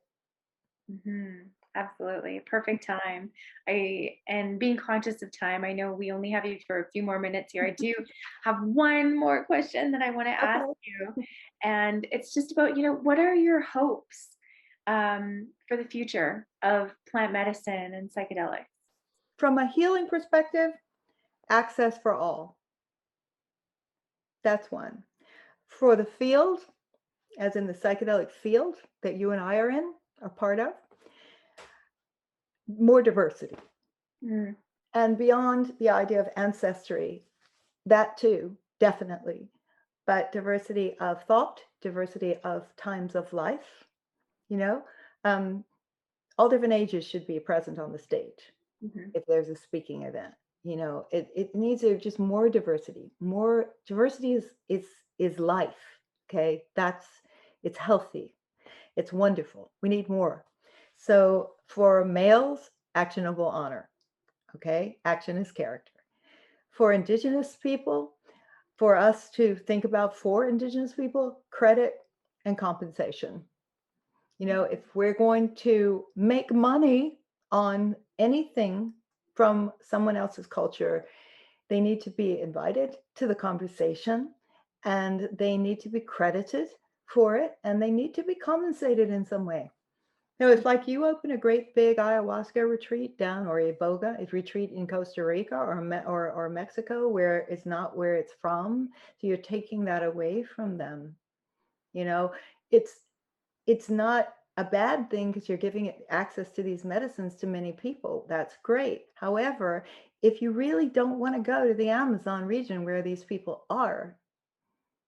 Speaker 2: Mm-hmm. Absolutely. Perfect time. And being conscious of time, I know we only have you for a few more minutes here. I do have one more question that I want to ask you. And it's just about, what are your hopes for the future of plant medicine and psychedelics?
Speaker 3: From a healing perspective, access for all. That's one. For the field, as in the psychedelic field that you and I are part of, more diversity.
Speaker 2: Mm.
Speaker 3: And beyond the idea of ancestry, that too, definitely. But diversity of thought, diversity of times of life, all different ages should be present on the stage.
Speaker 2: Mm-hmm.
Speaker 3: If there's a speaking event, it needs just more diversity. More diversity is life. Okay, it's healthy. It's wonderful. We need more. So for males, actionable honor. Okay, action is character. For Indigenous people, for us to think about for Indigenous people, credit and compensation. If we're going to make money on anything from someone else's culture, they need to be invited to the conversation and they need to be credited for it and they need to be compensated in some way. It's like you open a great big ayahuasca retreat down or iboga retreat in Costa Rica or Mexico where it's not where it's from. So you're taking that away from them. It's not a bad thing because you're giving it access to these medicines to many people. That's great. However, if you really don't want to go to the Amazon region where these people are,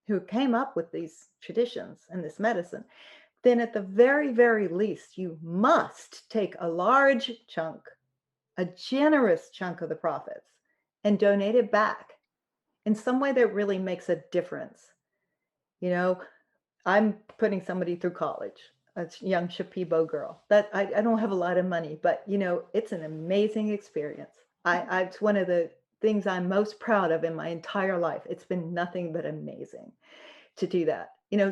Speaker 3: who came up with these traditions and this medicine, then at the very, very least, you must take a large chunk, a generous chunk of the profits and donate it back in some way that really makes a difference. I'm putting somebody through college, a young Shipibo girl that I don't have a lot of money, but it's an amazing experience. It's one of the things I'm most proud of in my entire life. It's been nothing but amazing to do that.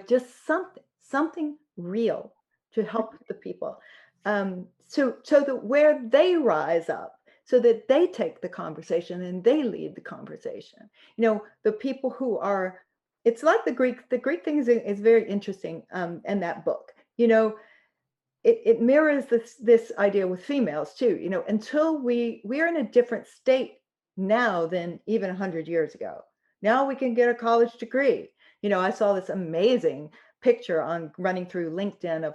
Speaker 3: Just something real to help the people. So that where they rise up, so that they take the conversation and they lead the conversation. The people who are, it's like the Greek thing is very interesting in that book. It mirrors this idea with females too. Until we are in a different state now than even 100 years ago. Now we can get a college degree. I saw this amazing picture on running through LinkedIn of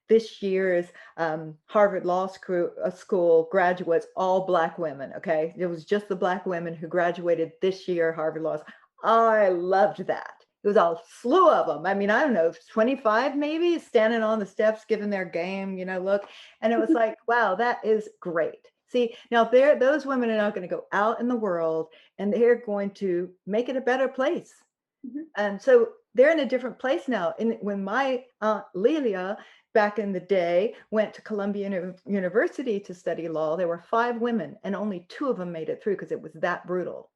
Speaker 3: this year's Harvard Law School graduates, all Black women. Okay, it was just the Black women who graduated this year Harvard Law. I loved that. It was a slew of them. I mean, I don't know, 25 maybe, standing on the steps, giving their game, look. And it was like, wow, that is great. See, now those women are not going to go out in the world and they're going to make it a better place. And so they're in a different place now. And when my aunt Lelia back in the day went to Columbia University to study law, there were 5 women and only 2 of them made it through because it was that brutal.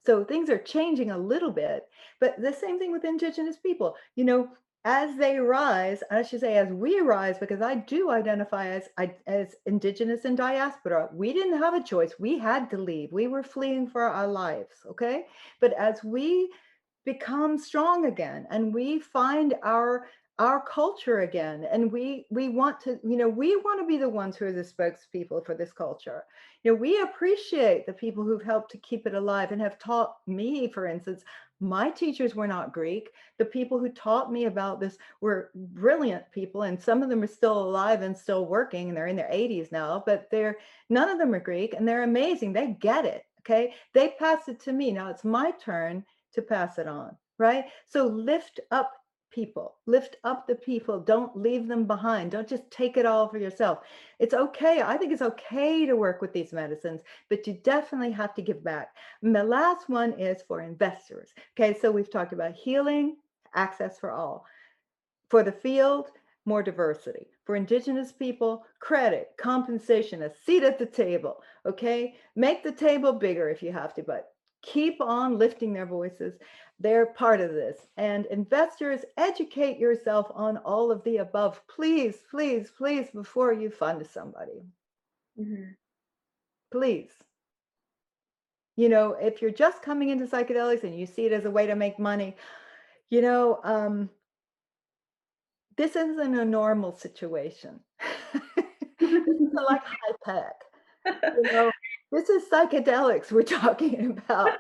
Speaker 3: So things are changing a little bit, but the same thing with Indigenous people. As they rise, I should say, as we rise, because I do identify as Indigenous and diaspora. We didn't have a choice. We had to leave. We were fleeing for our lives, okay? But as we become strong again and we find our culture again, and we want to be the ones who are the spokespeople for this culture. We appreciate the people who've helped to keep it alive and have taught me, for instance. My teachers were not Greek. The people who taught me about this were brilliant people, and some of them are still alive and still working, and they're in their 80s now, but none of them are Greek, and they're amazing. They get it, okay? They pass it to me. Now it's my turn to pass it on, right? So lift up the people. Don't leave them behind. Don't just take it all for yourself. It's okay. I think it's okay to work with these medicines, but you definitely have to give back. And the last one is for investors. Okay, so we've talked about healing, access for all. For the field, more diversity. For Indigenous people, credit, compensation, a seat at the table. Okay, make the table bigger if you have to, but keep on lifting their voices. They're part of this. And investors, educate yourself on all of the above. Please, please, please, before you fund somebody. Please. If you're just coming into psychedelics and you see it as a way to make money, this isn't a normal situation. This isn't like high tech. This is psychedelics we're talking about.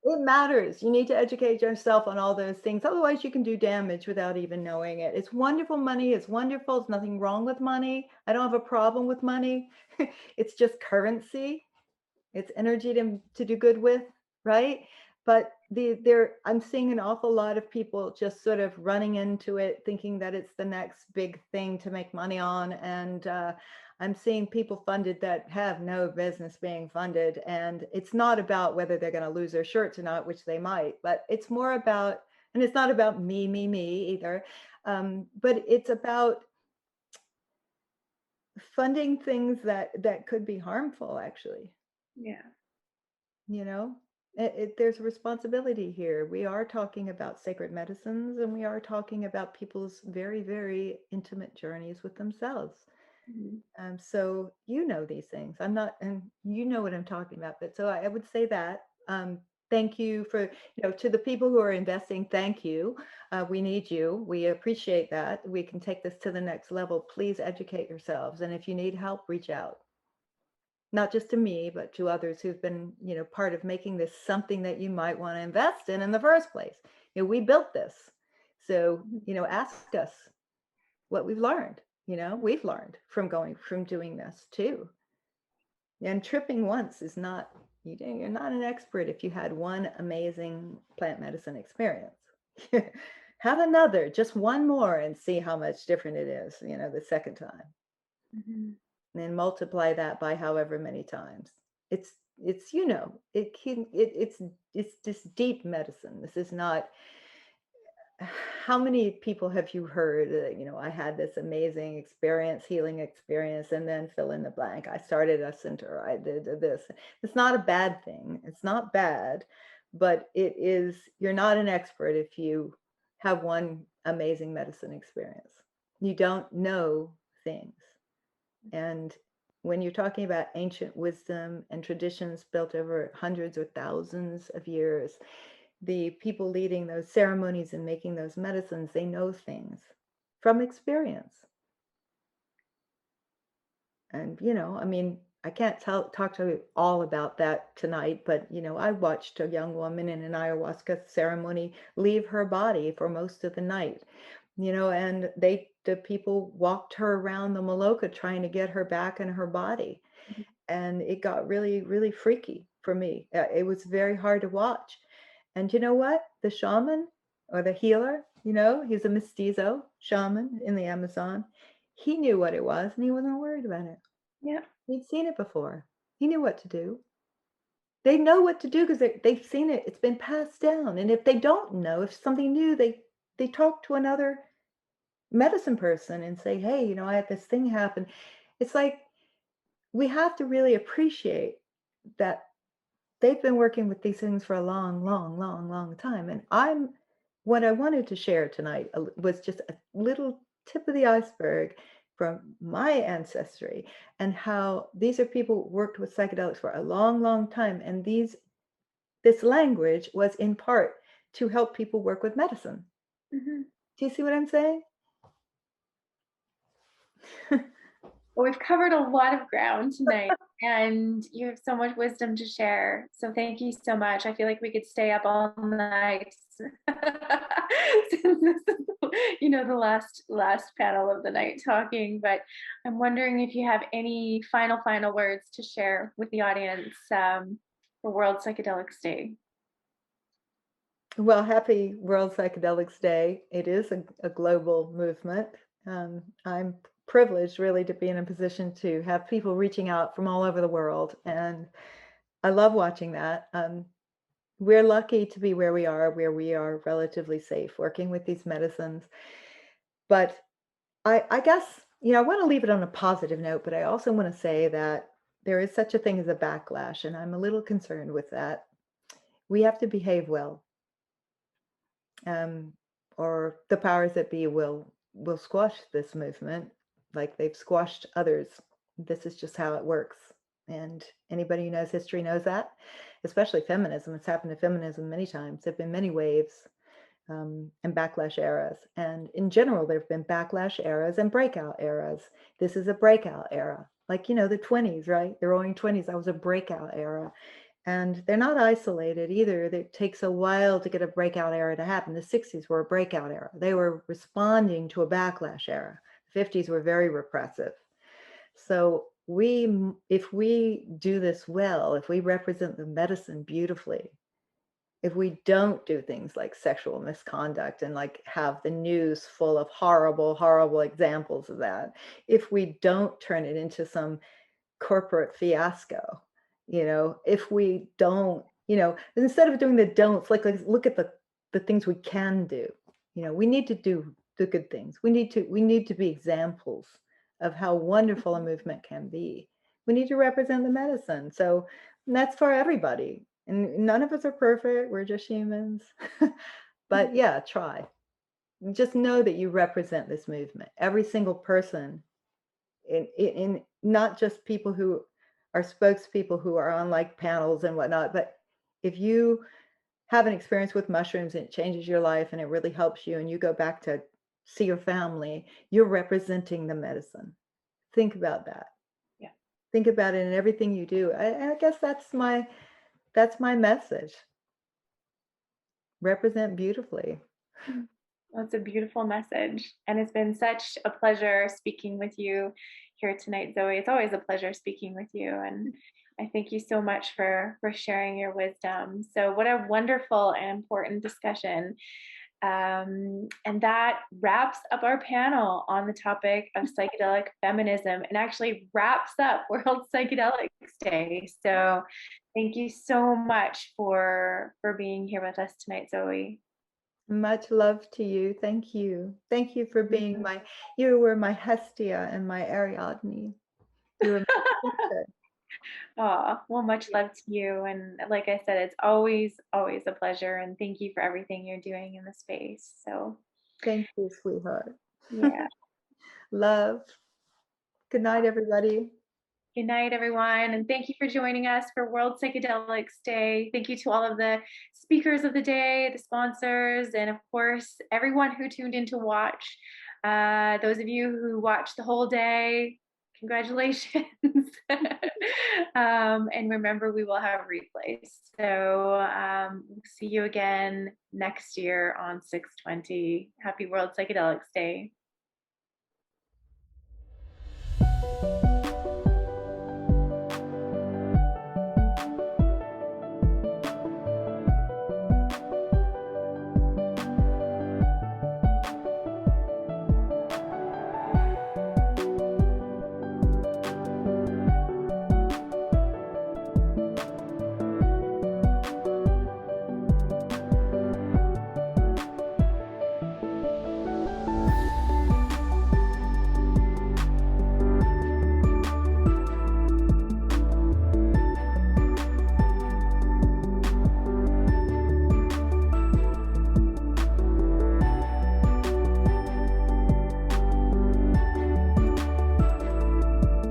Speaker 3: It matters. You need to educate yourself on all those things. Otherwise, you can do damage without even knowing it. It's wonderful. Money is wonderful. There's nothing wrong with money. I don't have a problem with money. It's just currency. It's energy to do good with, right? But I'm seeing an awful lot of people just sort of running into it, thinking that it's the next big thing to make money on. And I'm seeing people funded that have no business being funded. And it's not about whether they're going to lose their shirts or not, which they might, but it's more about, and it's not about me either. But it's about funding things that could be harmful, actually.
Speaker 2: Yeah.
Speaker 3: There's a responsibility here. We are talking about sacred medicines, and we are talking about people's very, very intimate journeys with themselves. So these things. I'm not, and you know what I'm talking about. But so I would say that. Thank you for, to the people who are investing, thank you. We need you. We appreciate that. We can take this to the next level. Please educate yourselves. And if you need help, reach out. Not just to me, but to others who've been, part of making this something that you might want to invest in the first place. We built this. So, ask us what we've learned. We've learned from doing this too. And tripping once is not, you're not an expert if you had one amazing plant medicine experience. Have another, just one more, and see how much different it is, the second time. And then multiply that by however many times. It's this deep medicine. This is not, how many people have you heard, I had this amazing experience, healing experience, and then fill in the blank. I started a center, I did this. It's not a bad thing. It's not bad, but it is, you're not an expert if you have one amazing medicine experience. You don't know things. And when you're talking about ancient wisdom and traditions built over hundreds or thousands of years, the people leading those ceremonies and making those medicines, they know things from experience. And, I can't talk to you all about that tonight, but, I watched a young woman in an ayahuasca ceremony leave her body for most of the night, and the people walked her around the Maloka trying to get her back in her body. And it got really, really freaky for me. It was very hard to watch. And you know what? The shaman or the healer, he's a mestizo shaman in the Amazon. He knew what it was and he wasn't worried about it.
Speaker 2: Yeah.
Speaker 3: He'd seen it before. He knew what to do. They know what to do because they've seen it. It's been passed down. And if they don't know, if something new, they talk to another medicine person and say, hey, I had this thing happen. It's like we have to really appreciate that they've been working with these things for a long, long, long, long time. And what I wanted to share tonight was just a little tip of the iceberg from my ancestry and how these are people who worked with psychedelics for a long, long time. And this language was in part to help people work with medicine.
Speaker 2: Hmm.
Speaker 3: Do you see what I'm saying?
Speaker 2: Well, we've covered a lot of ground tonight, and you have so much wisdom to share. So thank you so much. I feel like we could stay up all night since this is, the last panel of the night talking. But I'm wondering if you have any final words to share with the audience for World Psychedelics Day.
Speaker 3: Well, happy World Psychedelics Day. It is a global movement. I'm privileged really to be in a position to have people reaching out from all over the world. And I love watching that. We're lucky to be where we are relatively safe working with these medicines. But I guess, I want to leave it on a positive note, but I also want to say that there is such a thing as a backlash, and I'm a little concerned with that. We have to behave well. Or the powers that be will squash this movement like they've squashed others. This is just how it works. And anybody who knows history knows that, especially feminism. It's happened to feminism many times. There have been many waves and backlash eras. And in general, there have been backlash eras and breakout eras. This is a breakout era. Like, the 20s, right? The roaring 20s, that was a breakout era. And they're not isolated either. It takes a while to get a breakout era to happen. The 60s were a breakout era. They were responding to a backlash era. The 50s were very repressive. So if we do this well, if we represent the medicine beautifully, if we don't do things like sexual misconduct and like have the news full of horrible, horrible examples of that, if we don't turn it into some corporate fiasco, if we don't, instead of doing the don'ts, like look at the things we can do. We need to do the good things. We need to be examples of how wonderful a movement can be. We need to represent the medicine. So that's for everybody. And none of us are perfect. We're just humans. But yeah, try. Just know that you represent this movement. Every single person in not just people who are spokespeople who are on like panels and whatnot, but if you have an experience with mushrooms and it changes your life and it really helps you and you go back to see your family, you're representing the medicine. Think about that.
Speaker 2: Yeah.
Speaker 3: Think about it in everything you do. I guess that's my message. Represent beautifully.
Speaker 2: That's a beautiful message. And it's been such a pleasure speaking with you here tonight, Zoe. It's always a pleasure speaking with you. And I thank you so much for sharing your wisdom. So what a wonderful and important discussion. And that wraps up our panel on the topic of psychedelic feminism and actually wraps up World Psychedelics Day. So thank you so much for being here with us tonight, Zoe.
Speaker 3: Much love to you. Thank you. Thank you for being you were my Hestia and my Ariadne. You were my sister.
Speaker 2: Oh, well, much love to you. And like I said, it's always a pleasure. And thank you for everything you're doing in the space. So,
Speaker 3: Thank you, sweetheart.
Speaker 2: yeah.
Speaker 3: Love. Good night, everybody.
Speaker 2: Good night, everyone. And thank you for joining us for World Psychedelics Day. Thank you to all of the speakers of the day, the sponsors, and of course, everyone who tuned in to watch. Those of you who watched the whole day, congratulations. And remember, we will have replays. So we'll see you again next year on 6/20. Happy World Psychedelics Day.